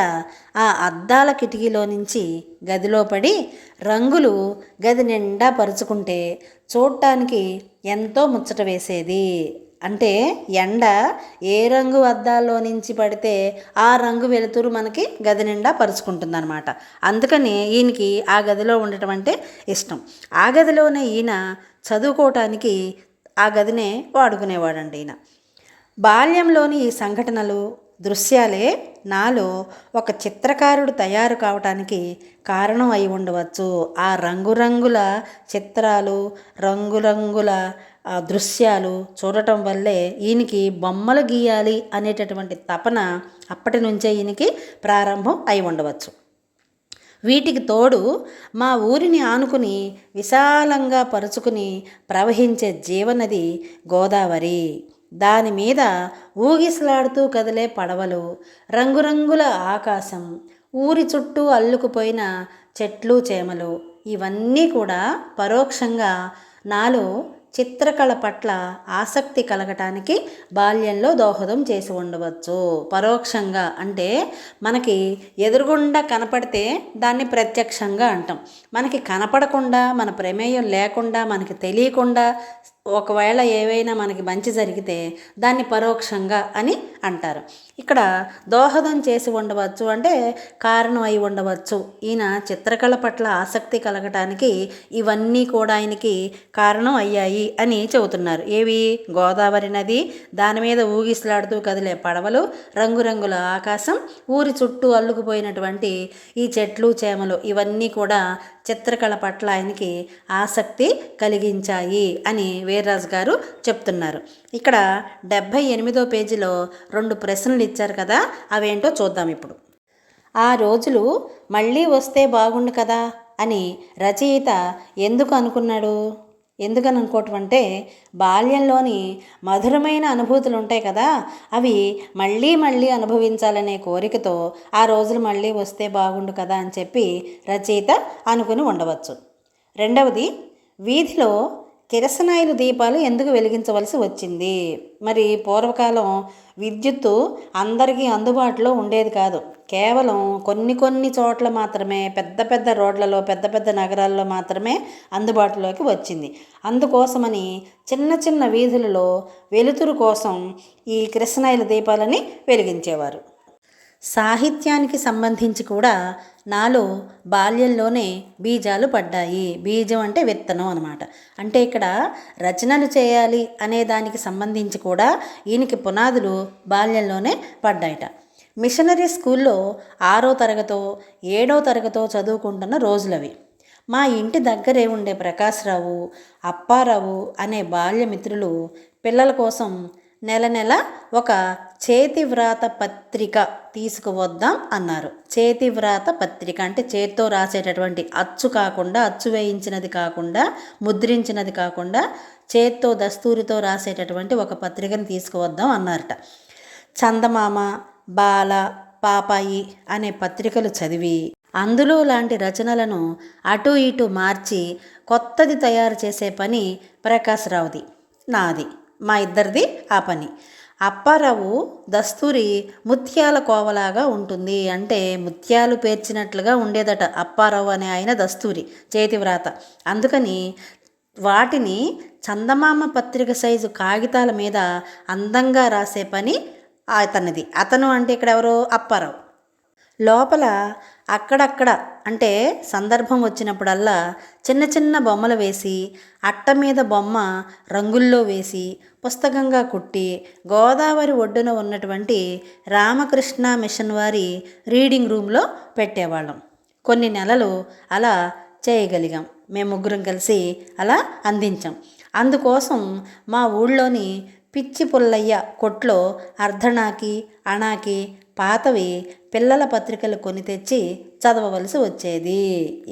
ఆ అద్దాల కిటికీలో నుంచి గదిలో పడి రంగులు గది నిండా పరుచుకుంటే చూడటానికి ఎంతో ముచ్చట వేసేది. అంటే ఎండ ఏ రంగు అద్దాల్లో నుంచి పడితే ఆ రంగు వెలుతురు మనకి గది నిండా పరుచుకుంటుందన్నమాట. అందుకని ఈయనకి ఆ గదిలో ఉండటం అంటే ఇష్టం. ఆ గదిలోనే ఈయన చదువుకోవటానికి ఆ గదినే వాడుకునేవాడండి ఈయన. బాల్యంలోని ఈ సంఘటనలు, దృశ్యాలే నాలో ఒక చిత్రకారుడు తయారు కావటానికి కారణం అయి ఉండవచ్చు. ఆ రంగురంగుల చిత్రాలు, రంగురంగుల దృశ్యాలు చూడటం వల్లే ఈయనకి బొమ్మలు గీయాలి అనేటటువంటి తపన అప్పటి నుంచే ఈయనకి ప్రారంభం అయి ఉండవచ్చు. వీటికి తోడు మా ఊరిని ఆనుకుని విశాలంగా పరుచుకుని ప్రవహించే జీవనది గోదావరి. దాని మీద ఊగిసలాడుతూ కదిలే పడవలు, రంగురంగుల ఆకాశం, ఊరి చుట్టూ అల్లుకుపోయిన చెట్లు చేమలు, ఇవన్నీ కూడా పరోక్షంగా నాలో చిత్రకళ పట్ల ఆసక్తి కలగటానికి బాల్యంలో దోహదం చేసి ఉండవచ్చు. పరోక్షంగా అంటే మనకి ఎదురుగుండా కనపడితే దాన్ని ప్రత్యక్షంగా అంటాం. మనకి కనపడకుండా, మన ప్రమేయం లేకుండా, మనకి తెలియకుండా ఒకవేళ ఏవైనా మనకి మంచి జరిగితే దాన్ని పరోక్షంగా అని అంటారు. ఇక్కడ దోహదం చేసి ఉండవచ్చు అంటే కారణం అయి ఉండవచ్చు. ఈయన చిత్రకళ పట్ల ఆసక్తి కలగటానికి ఇవన్నీ కూడా ఆయనకి కారణం అయ్యాయి అని చెబుతున్నారు. ఏవి? గోదావరి నది, దాని మీద ఊగిసలాడుతూ కదిలే పడవలు, రంగురంగుల ఆకాశం, ఊరి చుట్టూ అల్లుకుపోయినటువంటి ఈ చెట్లు చేమలు, ఇవన్నీ కూడా చిత్రకళ పట్ల ఆయనకి ఆసక్తి కలిగించాయి అని వీర్రాజు గారు చెప్తున్నారు. ఇక్కడ 78వ పేజీలో 2 ప్రశ్నలు ఇచ్చారు కదా, అవేంటో చూద్దాం ఇప్పుడు. ఆ రోజులు మళ్ళీ వస్తే బాగుండు కదా అని రచయిత ఎందుకు అనుకున్నాడు? ఎందుకని అనుకోవటం అంటే బాల్యంలోని మధురమైన అనుభూతులు ఉంటాయి కదా, అవి మళ్ళీ మళ్ళీ అనుభవించాలనే కోరికతో ఆ రోజులు మళ్ళీ వస్తే బాగుండు కదా అని చెప్పి రచయిత అనుకుని ఉండవచ్చు. రెండవది, వీధిలో కిరసనాయిలు దీపాలు ఎందుకు వెలిగించవలసి వచ్చింది? మరి పూర్వకాలం విద్యుత్తు అందరికీ అందుబాటులో ఉండేది కాదు. కేవలం కొన్ని చోట్ల మాత్రమే, పెద్ద పెద్ద రోడ్లలో, పెద్ద పెద్ద నగరాల్లో మాత్రమే అందుబాటులోకి వచ్చింది. అందుకోసమని చిన్న చిన్న వీధులలో వెలుతురు కోసం ఈ కిరసనాయిల దీపాలని వెలిగించేవారు. సాహిత్యానికి సంబంధించి కూడా నాలో బాల్యంలోనే బీజాలు పడ్డాయి. బీజం అంటే విత్తనం అనమాట. అంటే ఇక్కడ రచనలు చేయాలి అనే దానికి సంబంధించి కూడా ఈయనకి పునాదులు బాల్యంలోనే పడ్డాయట. మిషనరీ స్కూల్లో 6వ తరగతో 7వ తరగతో చదువుకుంటున్న రోజులవి. మా ఇంటి దగ్గరే ఉండే ప్రకాశ్రావు, అప్పారావు అనే బాల్యమిత్రులు పిల్లల కోసం నెల నెల ఒక చేతివ్రాత పత్రిక తీసుకువద్దాం అన్నారు. చేతివ్రాత పత్రిక అంటే చేతితో రాసేటటువంటి అచ్చు కాకుండా, అచ్చు వేయించినది కాకుండా, ముద్రించినది కాకుండా చేత్తో దస్తూరితో రాసేటటువంటి ఒక పత్రికను తీసుకువద్దాం అన్నారట. చందమామ, బాల, పాపాయి అనే పత్రికలు చదివి అందులో లాంటి రచనలను అటు ఇటు మార్చి కొత్తది తయారు చేసే పని ప్రకాశ్రావుది, నాది, మా ఇద్దరిది ఆ పని. అప్పారావు దస్తూరి ముత్యాల కోవలాగా ఉంటుంది, అంటే ముత్యాలు పేర్చినట్లుగా ఉండేదట అప్పారావు అనే ఆయన దస్తూరి చేతివ్రాత. అందుకని వాటిని చందమామ పత్రిక సైజు కాగితాల మీద అందంగా రాసే పని అతనిది. అతను అంటే ఇక్కడ ఎవరు? అప్పారావు. లోపల అక్కడక్కడ అంటే సందర్భం వచ్చినప్పుడల్లా చిన్న చిన్న బొమ్మలు వేసి, అట్ట మీద బొమ్మ రంగుల్లో వేసి పుస్తకంగా కుట్టి గోదావరి ఒడ్డున ఉన్నటువంటి రామకృష్ణ మిషన్ వారి రీడింగ్ రూమ్లో పెట్టేవాళ్ళం. కొన్ని నెలలు అలా చేయగలిగాం. మేము ముగ్గురం కలిసి అలా అందించాం. అందుకోసం మా ఊళ్ళోని పిచ్చి పుల్లయ్య కొట్లో అర్ధణాకి, అణాకి పాతవి పిల్లల పత్రికలు కొని తెచ్చి చదవవలసి వచ్చేది.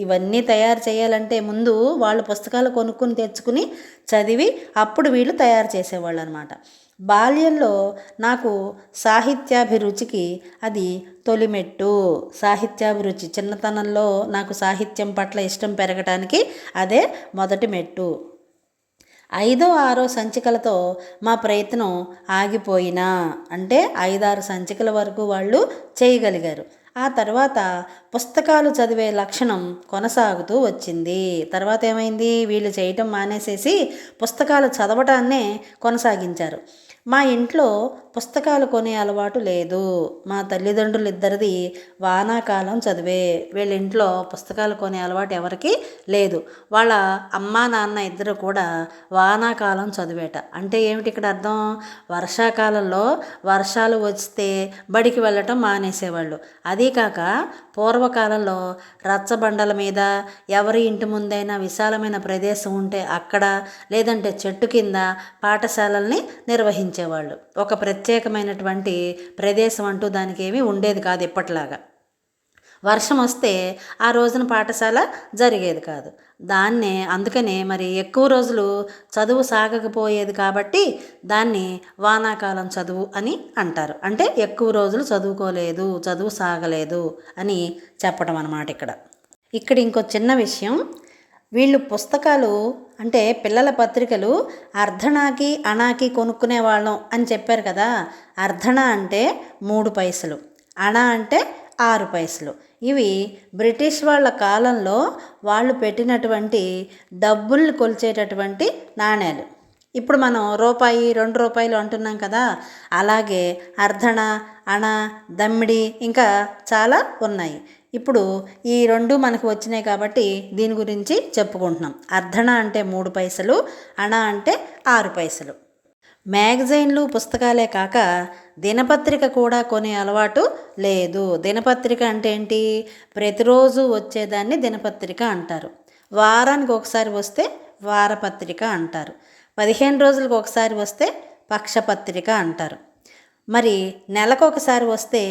ఇవన్నీ తయారు చేయాలంటే ముందు వాళ్ళు పుస్తకాలు కొనుక్కుని తెచ్చుకుని చదివి అప్పుడు వీళ్ళు తయారు చేసేవాళ్ళు అనమాట. బాల్యంలో నాకు సాహిత్యాభిరుచికి అది తొలిమెట్టు. సాహిత్యాభిరుచి చిన్నతనంలో నాకు సాహిత్యం పట్ల ఇష్టం పెరగటానికి అదే మొదటి మెట్టు. 5వ 6వ సంచికలతో మా ప్రయత్నం ఆగిపోయినా, అంటే 5-6 సంచికల వరకు వాళ్ళు చేయగలిగారు. ఆ తర్వాత పుస్తకాలు చదివే లక్షణం కొనసాగుతూ వచ్చింది. తర్వాత ఏమైంది? వీళ్ళు చేయటం మానేసేసి పుస్తకాలు చదవటాన్నే కొనసాగించారు. మా ఇంట్లో పుస్తకాలు కొనే అలవాటు లేదు. మా తల్లిదండ్రులు ఇద్దరిది వానాకాలం చదివే. వీళ్ళ ఇంట్లో పుస్తకాలు కొనే అలవాటు ఎవరికి లేదు. వాళ్ళ అమ్మా నాన్న ఇద్దరు కూడా వానాకాలం చదివేట. అంటే ఏమిటి ఇక్కడ అర్థం? వర్షాకాలంలో వర్షాలు వస్తే బడికి వెళ్ళటం మానేసేవాళ్ళు. అదీ కాక పూర్వకాలంలో రచ్చబండల మీద, ఎవరి ఇంటి ముందైనా విశాలమైన ప్రదేశం ఉంటే అక్కడ, లేదంటే చెట్టు కింద పాఠశాలల్ని నిర్వహించేవాళ్ళు. ఒక ప్రత్యేకమైనటువంటి ప్రదేశం అంటూ దానికి ఏమీ ఉండేది కాదు ఇప్పట్లాగా. వర్షం వస్తే ఆ రోజున పాఠశాల జరిగేది కాదు. అందుకనే మరి ఎక్కువ రోజులు చదువు సాగకపోయేది కాబట్టి దాన్ని వానాకాలం చదువు అని అంటారు. అంటే ఎక్కువ రోజులు చదువుకోలేదు, చదువు సాగలేదు అని చెప్పడం అన్నమాట. ఇక్కడ ఇంకో చిన్న విషయం. వీళ్ళు పుస్తకాలు అంటే పిల్లల పత్రికలు అర్ధణాకి, అణాకి కొనుక్కునే వాళ్ళం అని చెప్పారు కదా. అర్ధణ అంటే 3 పైసలు, అణ అంటే 6 పైసలు. ఇవి బ్రిటిష్ వాళ్ళ కాలంలో వాళ్ళు పెట్టినటువంటి డబ్బుల్ని కొలిచేటటువంటి నాణేలు. ఇప్పుడు మనం రూపాయి, 2 రూపాయలు అంటున్నాం కదా, అలాగే అర్ధణ, అణ, దమ్మిడి ఇంకా చాలా ఉన్నాయి. ఇప్పుడు ఈ 2 మనకు వచ్చినాయి కాబట్టి దీని గురించి చెప్పుకుంటున్నాం. అర్ధణ అంటే 3 పైసలు, అణ అంటే 6 పైసలు. మ్యాగజైన్లు, పుస్తకాలే కాక దినపత్రిక కూడా కొనే అలవాటు లేదు. దినపత్రిక అంటే ఏంటి? ప్రతిరోజు వచ్చేదాన్ని దినపత్రిక అంటారు. వారానికి ఒకసారి వస్తే వారపత్రిక అంటారు. 15 రోజులకు ఒకసారి వస్తే పక్షపత్రిక అంటారు. మరి నెలకు ఒకసారి వస్తే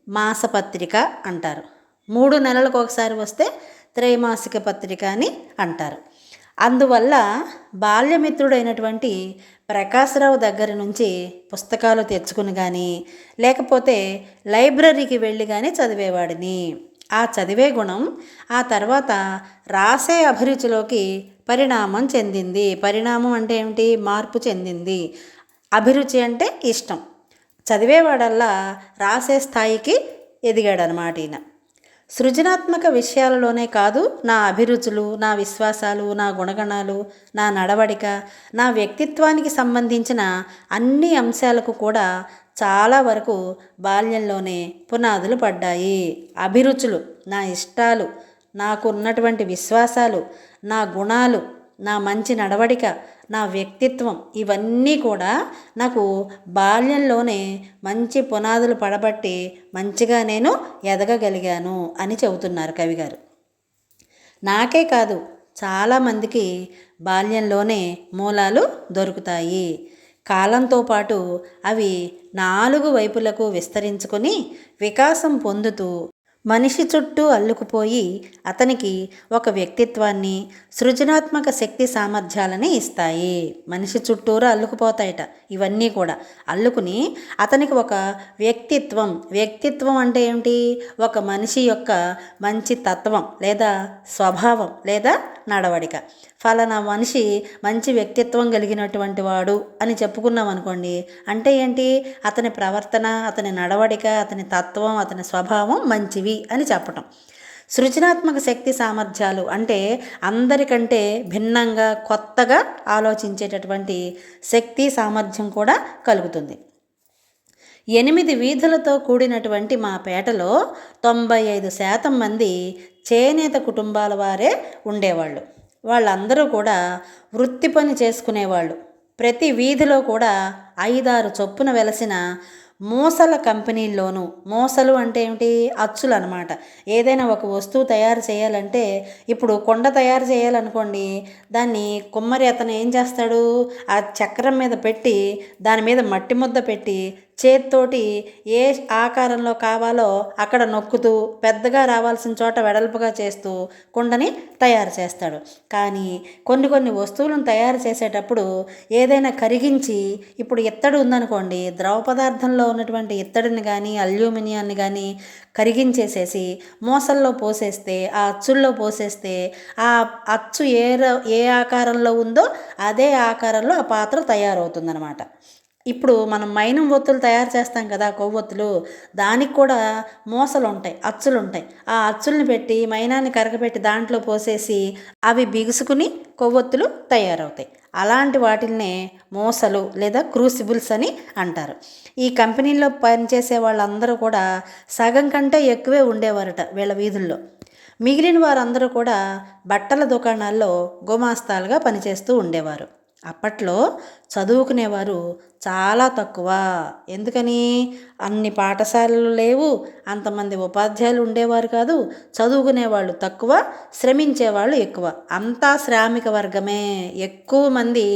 మాసపత్రిక అంటారు. 3 నెలలకు ఒకసారి వస్తే త్రైమాసిక పత్రిక అని అంటారు. అందువల్ల బాల్యమిత్రుడైనటువంటి ప్రకాశ్రావు దగ్గర నుంచి పుస్తకాలు తెచ్చుకుని కానీ, లేకపోతే లైబ్రరీకి వెళ్ళి కానీ చదివేవాడిని. ఆ చదివే గుణం ఆ తర్వాత రాసే అభిరుచిలోకి పరిణామం చెందింది. పరిణామం అంటే ఏమిటి? మార్పు చెందింది. అభిరుచి అంటే ఇష్టం. చదివేవాడల్లా రాసే స్థాయికి ఎదిగాడనమాట ఈయన. సృజనాత్మక విషయాలలోనే కాదు, నా అభిరుచులు, నా విశ్వాసాలు, నా గుణగణాలు, నా నడవడిక, నా వ్యక్తిత్వానికి సంబంధించిన అన్ని అంశాలకు కూడా చాలా వరకు బాల్యంలోనే పునాదులు పడ్డాయి. అభిరుచులు, నా ఇష్టాలు, నాకు ఉన్నటువంటి విశ్వాసాలు, నా గుణాలు, నా మంచి నడవడిక, నా వ్యక్తిత్వం ఇవన్నీ కూడా నాకు బాల్యంలోనే మంచి పునాదులు పడబట్టి మంచిగా నేను ఎదగగలిగాను అని చెబుతున్నారు కవిగారు. నాకే కాదు, చాలామందికి బాల్యంలోనే మూలాలు దొరుకుతాయి. కాలంతో పాటు అవి 4 వైపులకు విస్తరించుకొని వికాసం పొందుతూ మనిషి చుట్టూ అల్లుకుపోయి అతనికి ఒక వ్యక్తిత్వాన్ని, సృజనాత్మక శక్తి సామర్థ్యాలని ఇస్తాయి. మనిషి చుట్టూరా అల్లుకుపోతాయట ఇవన్నీ కూడా. అల్లుకుని అతనికి ఒక వ్యక్తిత్వం అంటే ఏమిటి? ఒక మనిషి యొక్క మంచి తత్వం లేదా స్వభావం లేదా నడవడిక. ఫలానా మనిషి మంచి వ్యక్తిత్వం కలిగినటువంటి వాడు అని చెప్పుకున్నాం అనుకోండి, అంటే ఏంటి? అతని ప్రవర్తన, అతని నడవడిక, అతని తత్వం, అతని స్వభావం మంచివి అని చెప్పటం. సృజనాత్మక శక్తి సామర్థ్యాలు అంటే అందరికంటే భిన్నంగా కొత్తగా ఆలోచించేటటువంటి శక్తి సామర్థ్యం కూడా కలుగుతుంది. 8 వీధులతో కూడినటువంటి మా పేటలో 95% మంది చేనేత కుటుంబాల వారే ఉండేవాళ్ళు. వాళ్ళందరూ కూడా వృత్తి పని చేసుకునేవాళ్ళు. ప్రతి వీధిలో కూడా 5-6 చొప్పున వెలసిన మూసల కంపెనీల్లోనూ, మూసలు అంటే ఏమిటి? అచ్చులు అనమాట. ఏదైనా ఒక వస్తువు తయారు చేయాలంటే, ఇప్పుడు కొండ తయారు చేయాలనుకోండి, దాన్ని కుమ్మరి అతను ఏం చేస్తాడు? ఆ చక్రం మీద పెట్టి దాని మీద మట్టి ముద్ద పెట్టి చేత్తోటి ఏ ఆకారంలో కావాలో అక్కడ నొక్కుతూ పెద్దగా రావాల్సిన చోట వెడల్పుగా చేస్తూ కుండని తయారు చేస్తాడు. కానీ కొన్ని వస్తువులను తయారు చేసేటప్పుడు ఏదైనా కరిగించి, ఇప్పుడు ఇత్తడి ఉందనుకోండి, ద్రవ పదార్థంలో ఉన్నటువంటి ఇత్తడిని కానీ అల్యూమినియాన్ని కానీ కరిగించేసేసి మూసల్లో పోసేస్తే, ఆ అచ్చుల్లో పోసేస్తే ఆ అచ్చు ఏ ఆకారంలో ఉందో అదే ఆకారంలో ఆ పాత్ర తయారవుతుందన్నమాట. ఇప్పుడు మనం మైనం ఒత్తులు తయారు చేస్తాం కదా, కొవ్వొత్తులు, దానికి కూడా మూసలు ఉంటాయి, అచ్చులు ఉంటాయి. ఆ అచ్చుల్ని పెట్టి మైనాన్ని కరగబెట్టి దాంట్లో పోసేసి అవి బిగుసుకుని కొవ్వొత్తులు తయారవుతాయి. అలాంటి వాటిల్నే మూసలు లేదా క్రూసిబుల్స్ అని అంటారు. ఈ కంపెనీల్లో పనిచేసే వాళ్ళందరూ కూడా సగం కంటే ఎక్కువే ఉండేవారట వీళ్ళ వీధుల్లో. మిగిలిన వారందరూ కూడా బట్టల దుకాణాల్లో గుమాస్తాలుగా పనిచేస్తూ ఉండేవారు. అప్పట్లో చదువుకునేవారు చాలా తక్కువ. ఎందుకని? అన్ని పాఠశాలలు లేవు, అంతమంది ఉపాధ్యాయులు ఉండేవారు కాదు, చదువుకునేవాళ్ళు తక్కువ, శ్రమించేవాళ్ళు ఎక్కువ. అంతా శ్రామిక వర్గమే, ఎక్కువ మంది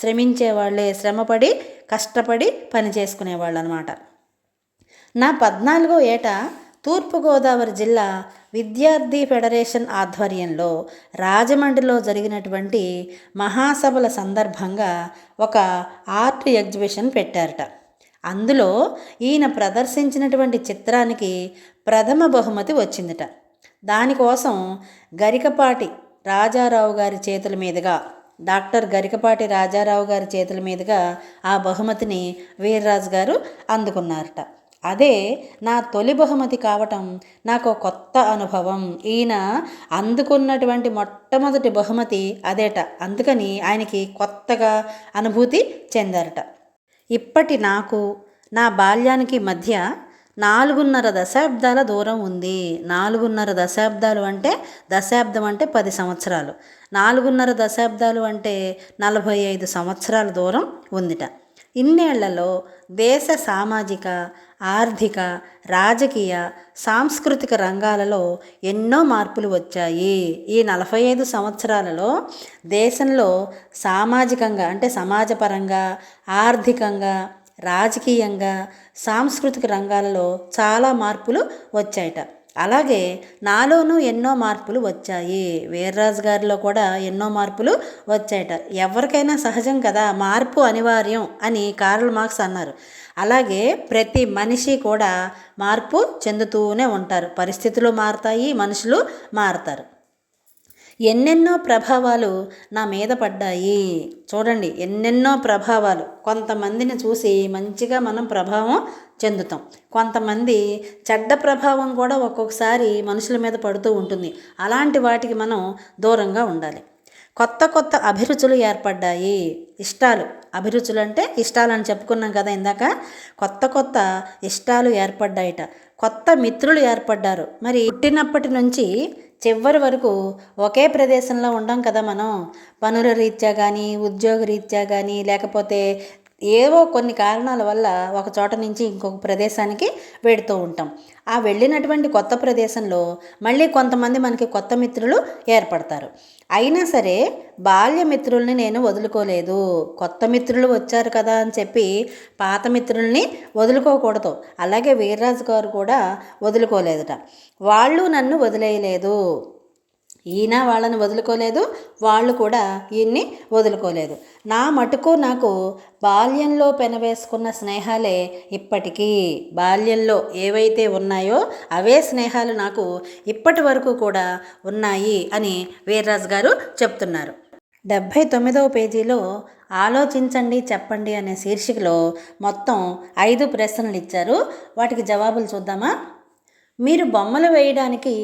శ్రమించేవాళ్ళే, శ్రమపడి కష్టపడి పని చేసుకునేవాళ్ళు అనమాట. నా 14వ ఏట తూర్పుగోదావరి జిల్లా విద్యార్థి ఫెడరేషన్ ఆధ్వర్యంలో రాజమండ్రిలో జరిగినటువంటి మహాసభల సందర్భంగా ఒక ఆర్ట్ ఎగ్జిబిషన్ పెట్టారట. అందులో ఈయన ప్రదర్శించినటువంటి చిత్రానికి ప్రథమ బహుమతి వచ్చిందట. దానికోసం గరికపాటి రాజారావు గారి చేతుల మీదుగా, డాక్టర్ గరికపాటి రాజారావు గారి చేతుల మీదుగా ఆ బహుమతిని వీర్రాజు గారు అందుకున్నారట. అదే నా తొలి బహుమతి కావటం నాకు కొత్త అనుభవం. ఈయన అందుకున్నటువంటి మొట్టమొదటి బహుమతి అదేట. అందుకని ఆయనకి కొత్తగా అనుభూతి చెందారట. ఇప్పటి నాకు నా బాల్యానికి మధ్య 4.5 దశాబ్దాల దూరం ఉంది. 4.5 దశాబ్దాలు అంటే, దశాబ్దం అంటే 10 సంవత్సరాలు, 4.5 దశాబ్దాలు అంటే 45 సంవత్సరాల దూరం ఉందిట. ఇన్నేళ్లలో దేశ సామాజిక, ఆర్థిక, రాజకీయ, సాంస్కృతిక రంగాలలో ఎన్నో మార్పులు వచ్చాయి. ఈ 45 సంవత్సరాలలో దేశంలో సామాజికంగా అంటే సమాజపరంగా, ఆర్థికంగా, రాజకీయంగా, సాంస్కృతిక రంగాలలో చాలా మార్పులు వచ్చాయట. అలాగే నాలోనూ ఎన్నో మార్పులు వచ్చాయి. వీర్రాజు గారిలో కూడా ఎన్నో మార్పులు వచ్చాయట. ఎవరికైనా సహజం కదా, మార్పు అనివార్యం అని కార్ల్ మార్క్స్ అన్నారు. అలాగే ప్రతి మనిషి కూడా మార్పు చెందుతూనే ఉంటారు. పరిస్థితులు మారుతాయి, మనుషులు మారుతారు. ఎన్నెన్నో ప్రభావాలు నా మీద పడ్డాయి. చూడండి, ఎన్నెన్నో ప్రభావాలు. కొంతమందిని చూసి మంచిగా మనం ప్రభావం చెందుతాం, కొంతమంది చెడ్డ ప్రభావం కూడా ఒక్కొక్కసారి మనుషుల మీద పడుతూ ఉంటుంది. అలాంటి వాటికి మనం దూరంగా ఉండాలి. కొత్త కొత్త అభిరుచులు ఏర్పడ్డాయి. ఇష్టాలు, అభిరుచులు అంటే ఇష్టాలు అని చెప్పుకున్నాం కదా ఇందాక. కొత్త కొత్త ఇష్టాలు ఏర్పడ్డాయిట. కొత్త మిత్రులు ఏర్పడ్డారు. మరి పుట్టినప్పటి నుంచి చివరి వరకు ఒకే ప్రదేశంలో ఉండం కదా మనం. పనుల రీత్యా కానీ, ఉద్యోగ రీత్యా కానీ, లేకపోతే ఏవో కొన్ని కారణాల వల్ల ఒక చోట నుంచి ఇంకొక ప్రదేశానికి వెడుతూ ఉంటాం. ఆ వెళ్ళినటువంటి కొత్త ప్రదేశంలో మళ్ళీ కొంతమంది మనకి కొత్త మిత్రులు ఏర్పడతారు. అయినా సరే బాల్య మిత్రుల్ని నేను వదులుకోలేదు. కొత్త మిత్రులు వచ్చారు కదా అని చెప్పి పాత మిత్రుల్ని వదులుకోకూడదు. అలాగే వీర్రాజు గారు కూడా వదులుకోలేదుట. వాళ్ళు నన్ను వదిలేయలేదు. ఈయన వాళ్ళని వదులుకోలేదు, వాళ్ళు కూడా ఈయన్ని వదులుకోలేదు. నా మటుకు నాకు బాల్యంలో పెనవేసుకున్న స్నేహాలే ఇప్పటికీ, బాల్యంలో ఏవైతే ఉన్నాయో అవే స్నేహాలు నాకు ఇప్పటి వరకు కూడా ఉన్నాయి అని వీర్రాజు గారు చెప్తున్నారు. 79వ పేజీలో ఆలోచించండి చెప్పండి అనే శీర్షికలో మొత్తం 5 ప్రశ్నలు ఇచ్చారు. వాటికి జవాబులు చూద్దామా? మీరు బొమ్మలు వేయడానికి,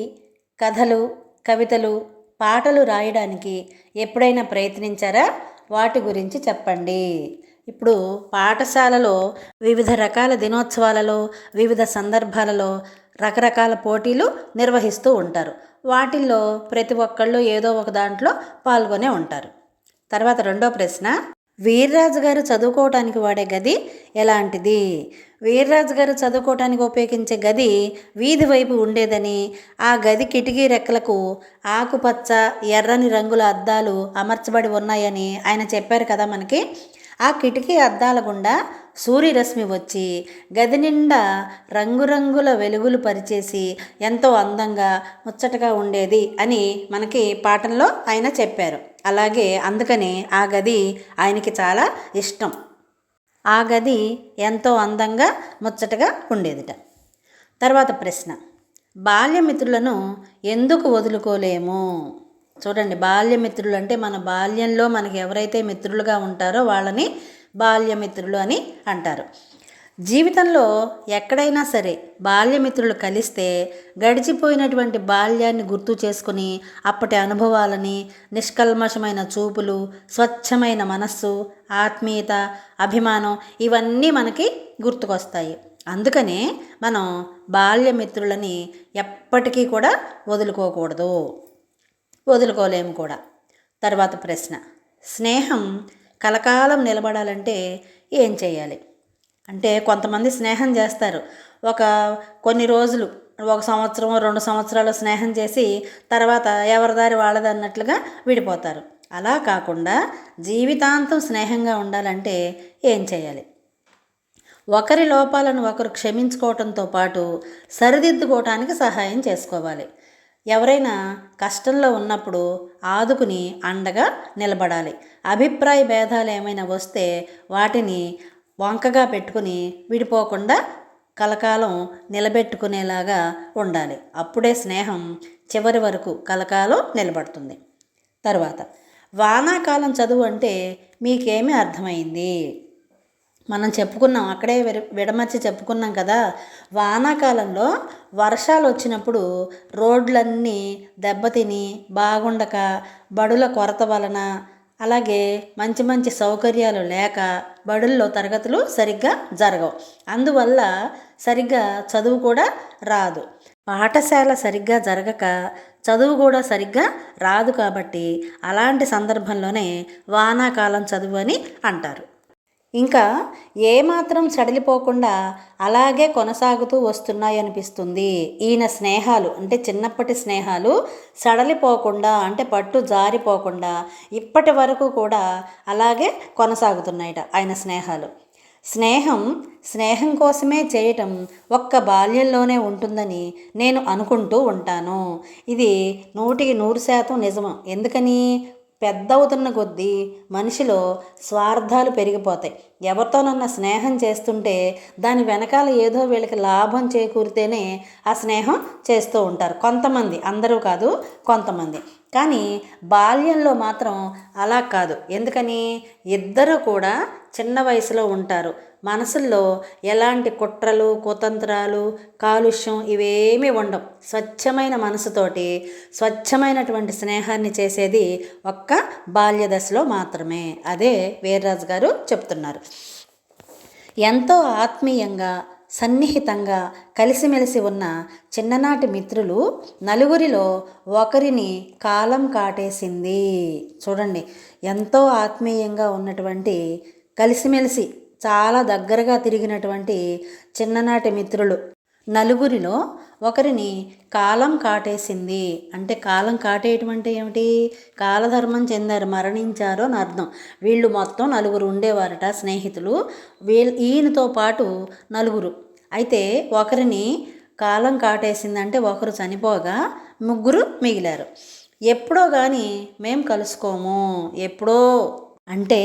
కథలు, కవితలు, పాటలు రాయడానికి ఎప్పుడైనా ప్రయత్నించారా? వాటి గురించి చెప్పండి. ఇప్పుడు పాఠశాలలో వివిధ రకాల దినోత్సవాలలో, వివిధ సందర్భాలలో రకరకాల పోటీలు నిర్వహిస్తూ ఉంటారు. వాటిల్లో ప్రతి ఒక్కళ్ళు ఏదో ఒక దాంట్లో పాల్గొనే ఉంటారు. తర్వాత 2వ ప్రశ్న, వీర్రాజు గారు చదువుకోవటానికి వాడే గది ఎలాంటిది? వీర్రాజు గారు చదువుకోవటానికి ఉపయోగించే గది వీధి వైపు ఉండేదని, ఆ గది కిటికీ రెక్కలకు ఆకుపచ్చ, ఎర్రని రంగుల అద్దాలు అమర్చబడి ఉన్నాయని ఆయన చెప్పారు కదా మనకి. ఆ కిటికీ అద్దాల గుండా సూర్యరశ్మి వచ్చి గది నిండా రంగురంగుల వెలుగులు పరిచేసి ఎంతో అందంగా ముచ్చటగా ఉండేది అని మనకి పాఠంలో ఆయన చెప్పారు. అలాగే అందుకని ఆ గది ఆయనకి చాలా ఇష్టం. ఆ గది ఎంతో అందంగా ముచ్చటగా ఉండేదిట. తర్వాత ప్రశ్న, బాల్యమిత్రులను ఎందుకు వదులుకోలేము? చూడండి, బాల్యమిత్రులు అంటే మన బాల్యంలో మనకి ఎవరైతే మిత్రులుగా ఉంటారో వాళ్ళని బాల్యమిత్రులు అని అంటారు. జీవితంలో ఎక్కడైనా సరే బాల్యమిత్రులు కలిస్తే గడిచిపోయినటువంటి బాల్యాన్ని గుర్తు చేసుకుని అప్పటి అనుభవాలని, నిష్కల్మషమైన చూపులు, స్వచ్ఛమైన మనస్సు, ఆత్మీయత, అభిమానం ఇవన్నీ మనకి గుర్తుకొస్తాయి. అందుకనే మనం బాల్యమిత్రులని ఎప్పటికీ కూడా వదులుకోకూడదు, వదులుకోలేము కూడా. తర్వాత ప్రశ్న, స్నేహం కలకాలం నిలబడాలంటే ఏం చేయాలి? అంటే కొంతమంది స్నేహం చేస్తారు, కొన్ని రోజులు, 1 సంవత్సరం 2 సంవత్సరాలు స్నేహం చేసి తర్వాత ఎవరిదారి వాళ్ళది అన్నట్లుగా విడిపోతారు. అలా కాకుండా జీవితాంతం స్నేహంగా ఉండాలంటే ఏం చేయాలి? ఒకరి లోపాలను ఒకరు క్షమించుకోవటంతో పాటు సరిదిద్దుకోవటానికి సహాయం చేసుకోవాలి. ఎవరైనా కష్టంలో ఉన్నప్పుడు ఆదుకుని అండగా నిలబడాలి. అభిప్రాయ భేదాలు ఏమైనా వస్తే వాటిని వంకగా పెట్టుకుని విడిపోకుండా కలకాలం నిలబెట్టుకునేలాగా ఉండాలి. అప్పుడే స్నేహం చివరి వరకు కలకాలం నిలబడుతుంది. తర్వాత, వానాకాలం చదువు అంటే మీకేమీ అర్థమైంది? మనం చెప్పుకున్నాం, అక్కడే విడమర్చి చెప్పుకున్నాం కదా. వానాకాలంలో వర్షాలు వచ్చినప్పుడు రోడ్లన్నీ దెబ్బతిని బాగుండక, బడుల కొరత వలన, అలాగే మంచి మంచి సౌకర్యాలు లేక బడుల్లో తరగతులు సరిగ్గా జరగవు. అందువల్ల సరిగ్గా చదువు కూడా రాదు. పాఠశాల సరిగ్గా జరగక చదువు కూడా సరిగ్గా రాదు. కాబట్టి అలాంటి సందర్భంలోనే వానాకాలం చదువు అని అంటారు. ఇంకా ఏమాత్రం సడలిపోకుండా అలాగే కొనసాగుతూ వస్తున్నాయనిపిస్తుంది. ఈయన స్నేహాలు అంటే చిన్నప్పటి స్నేహాలు సడలిపోకుండా, అంటే పట్టు జారిపోకుండా ఇప్పటి వరకు కూడా అలాగే కొనసాగుతున్నాయట ఆయన స్నేహాలు. స్నేహం కోసమే చేయటం ఒక్క బాల్యంలోనే ఉంటుందని నేను అనుకుంటూ ఉంటాను. ఇది 100% నిజం. ఎందుకని? పెద్దవుతున్న కొద్దీ మనిషిలో స్వార్థాలు పెరిగిపోతాయి. ఎవరితోనన్నా స్నేహం చేస్తుంటే దాని వెనకాల ఏదో వీళ్ళకి లాభం చేకూరితేనే ఆ స్నేహం చేస్తూ ఉంటారు కొంతమంది, అందరూ కాదు కొంతమంది. కానీ బాల్యంలో మాత్రం అలా కాదు. ఎందుకని? ఇద్దరు కూడా చిన్న వయసులో ఉంటారు. మనసుల్లో ఎలాంటి కుట్రలు, కుతంత్రాలు, కాలుష్యం ఇవేమీ ఉండవు. స్వచ్ఛమైన మనసుతోటి స్వచ్ఛమైనటువంటి స్నేహాన్ని చేసేది ఒక్క బాల్య దశలో మాత్రమే. అదే వీర్రాజు గారు చెప్తున్నారు. ఎంతో ఆత్మీయంగా సన్నిహితంగా కలిసిమెలిసి ఉన్న చిన్ననాటి మిత్రులు నలుగురిలో ఒకరిని కాలం కాటేసింది. చూడండి, ఎంతో ఆత్మీయంగా ఉన్నటువంటి కలిసిమెలిసి చాలా దగ్గరగా తిరిగినటువంటి చిన్ననాటి మిత్రులు నలుగురిలో ఒకరిని కాలం కాటేసింది. అంటే కాలం కాటేయటం అంటే ఏమిటి? కాలధర్మం చెందారు, మరణించారు అని అర్థం. వీళ్ళు మొత్తం నలుగురు ఉండేవారట స్నేహితులు. ఈయనతో పాటు నలుగురు. అయితే ఒకరిని కాలం కాటేసిందంటే ఒకరు చనిపోగా ముగ్గురు మిగిలారు. ఎప్పుడో కానీ మేము కలుసుకోము. ఎప్పుడో అంటే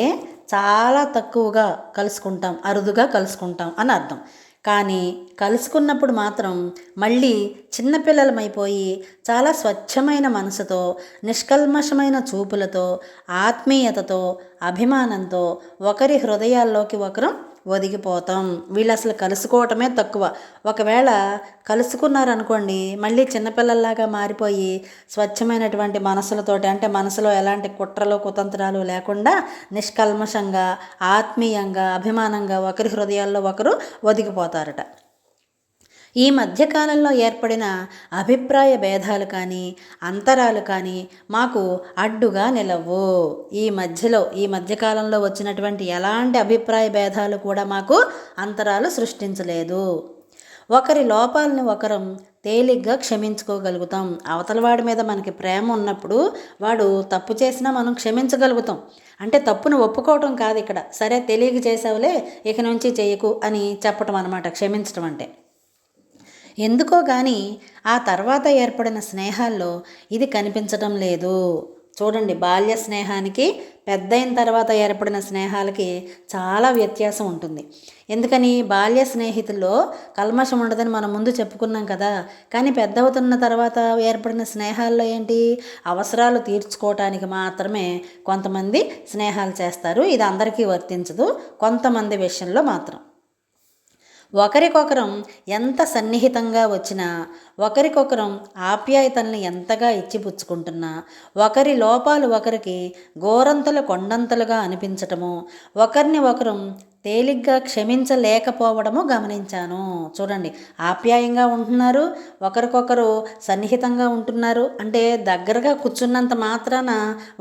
చాలా తక్కువగా కలుసుకుంటాం, అరుదుగా కలుసుకుంటాం అని అర్థం. కానీ కలుసుకున్నప్పుడు మాత్రం మళ్ళీ చిన్నపిల్లలమైపోయి చాలా స్వచ్ఛమైన మనసుతో, నిష్కల్మషమైన చూపులతో, ఆత్మీయతతో, అభిమానంతో ఒకరి హృదయాల్లోకి ఒకరు ఒదిగిపోతాం. వీళ్ళు అసలు కలుసుకోవటమే తక్కువ. ఒకవేళ కలుసుకున్నారనుకోండి, మళ్ళీ చిన్నపిల్లల్లాగా మారిపోయి స్వచ్ఛమైనటువంటి మనసులతోటి, అంటే మనసులో ఎలాంటి కుట్రలు కుతంత్రాలు లేకుండా నిష్కల్మషంగా, ఆత్మీయంగా, అభిమానంగా ఒకరి హృదయాల్లో ఒకరు ఒదిగిపోతారట. ఈ మధ్యకాలంలో ఏర్పడిన అభిప్రాయ భేదాలు కానీ అంతరాలు కానీ మాకు అడ్డుగా నిలవు. ఈ మధ్యకాలంలో వచ్చినటువంటి ఎలాంటి అభిప్రాయ భేదాలు కూడా మాకు అంతరాలు సృష్టించలేదు. ఒకరి లోపాలను ఒకరం తేలిగ్గా క్షమించుకోగలుగుతాం. అవతలవాడి మీద మనకి ప్రేమ ఉన్నప్పుడు వాడు తప్పు చేసినా మనం క్షమించగలుగుతాం. అంటే తప్పును ఒప్పుకోవటం కాదు ఇక్కడ. సరే తెలియక చేసావులే, ఇక నుంచి చేయకు అని చెప్పటం అన్నమాట క్షమించటం అంటే. ఎందుకో కానీ ఆ తర్వాత ఏర్పడిన స్నేహాల్లో ఇది కనిపించడం లేదు. చూడండి, బాల్య స్నేహానికి పెద్దయిన తర్వాత ఏర్పడిన స్నేహాలకి చాలా వ్యత్యాసం ఉంటుంది. ఎందుకని? బాల్య స్నేహితుల్లో కల్మషం ఉండదని మనం ముందు చెప్పుకున్నాం కదా. కానీ పెద్ద అవుతున్న తర్వాత ఏర్పడిన స్నేహాల్లో ఏంటి? అవసరాలు తీర్చుకోవటానికి మాత్రమే కొంతమంది స్నేహాలు చేస్తారు. ఇది అందరికీ వర్తించదు, కొంతమంది విషయంలో మాత్రం. ఒకరికొకరం ఎంత సన్నిహితంగా వచ్చినా, ఒకరికొకరం ఆప్యాయతల్ని ఎంతగా ఇచ్చిపుచ్చుకుంటున్నా, ఒకరి లోపాలు ఒకరికి గోరంతలు కొండంతలుగా అనిపించటము, ఒకరిని ఒకరం తేలిగ్గా క్షమించలేకపోవడము గమనించాను. చూడండి, ఆప్యాయంగా ఉంటున్నారు, ఒకరికొకరు సన్నిహితంగా ఉంటున్నారు. అంటే దగ్గరగా కూర్చున్నంత మాత్రాన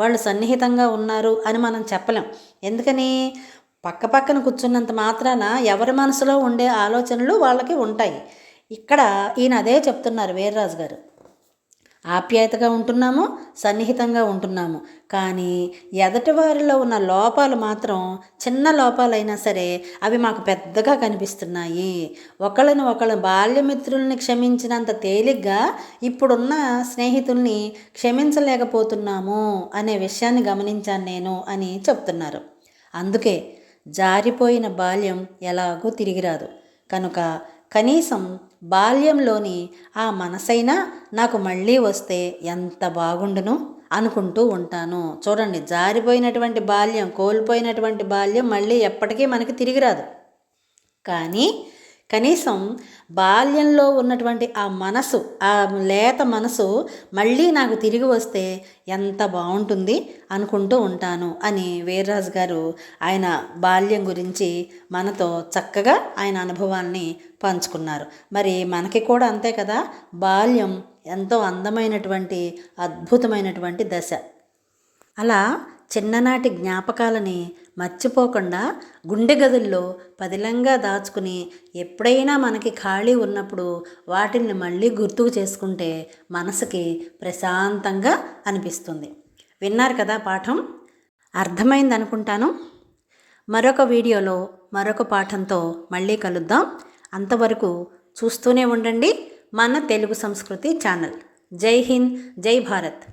వాళ్ళు సన్నిహితంగా ఉన్నారు అని మనం చెప్పలేం. ఎందుకని? పక్కపక్కన కూర్చున్నంత మాత్రాన ఎవరి మనసులో ఉండే ఆలోచనలు వాళ్ళకి ఉంటాయి. ఇక్కడ ఈయన అదే చెప్తున్నారు వీర్రాజు గారు. ఆప్యాయతగా ఉంటున్నాము, సన్నిహితంగా ఉంటున్నాము, కానీ ఎదటి వారిలో ఉన్న లోపాలు మాత్రం చిన్న లోపాలైనా సరే అవి మాకు పెద్దగా కనిపిస్తున్నాయి. ఒకళ్ళ బాల్యమిత్రుల్ని క్షమించినంత తేలిగ్గా ఇప్పుడున్న స్నేహితుల్ని క్షమించలేకపోతున్నాము అనే విషయాన్ని గమనించాను నేను అని చెప్తున్నారు. అందుకే జారిపోయిన బాల్యం ఎలాగూ తిరిగిరాదు కనుక కనీసం బాల్యంలోని ఆ మనసైనా నాకు మళ్ళీ వస్తే ఎంత బాగుండును అనుకుంటూ ఉంటాను. చూడండి, జారిపోయినటువంటి బాల్యం, కోల్పోయినటువంటి బాల్యం మళ్ళీ ఎప్పటికీ మనకి తిరిగిరాదు. కానీ కనీసం బాల్యంలో ఉన్నటువంటి ఆ మనసు, ఆ లేత మనసు మళ్ళీ నాకు తిరిగి వస్తే ఎంత బాగుంటుంది అనుకుంటూ ఉంటాను అని వీర్రాజు గారు ఆయన బాల్యం గురించి మనతో చక్కగా ఆయన అనుభవాన్ని పంచుకున్నారు. మరి మనకి కూడా అంతే కదా, బాల్యం ఎంతో అందమైనటువంటి అద్భుతమైనటువంటి దశ. అలా చిన్ననాటి జ్ఞాపకాలని మర్చిపోకుండా గుండె గదుల్లో పదిలంగా దాచుకుని ఎప్పుడైనా మనకి ఖాళీ ఉన్నప్పుడు వాటిని మళ్ళీ గుర్తుకు చేసుకుంటే మనసుకి ప్రశాంతంగా అనిపిస్తుంది. విన్నారు కదా పాఠం? అర్థమైంది అనుకుంటాను. మరొక వీడియోలో మరొక పాఠంతో మళ్ళీ కలుద్దాం. అంతవరకు చూస్తూనే ఉండండి మన తెలుగు సంస్కృతి ఛానల్. జై హింద్, జై భారత్.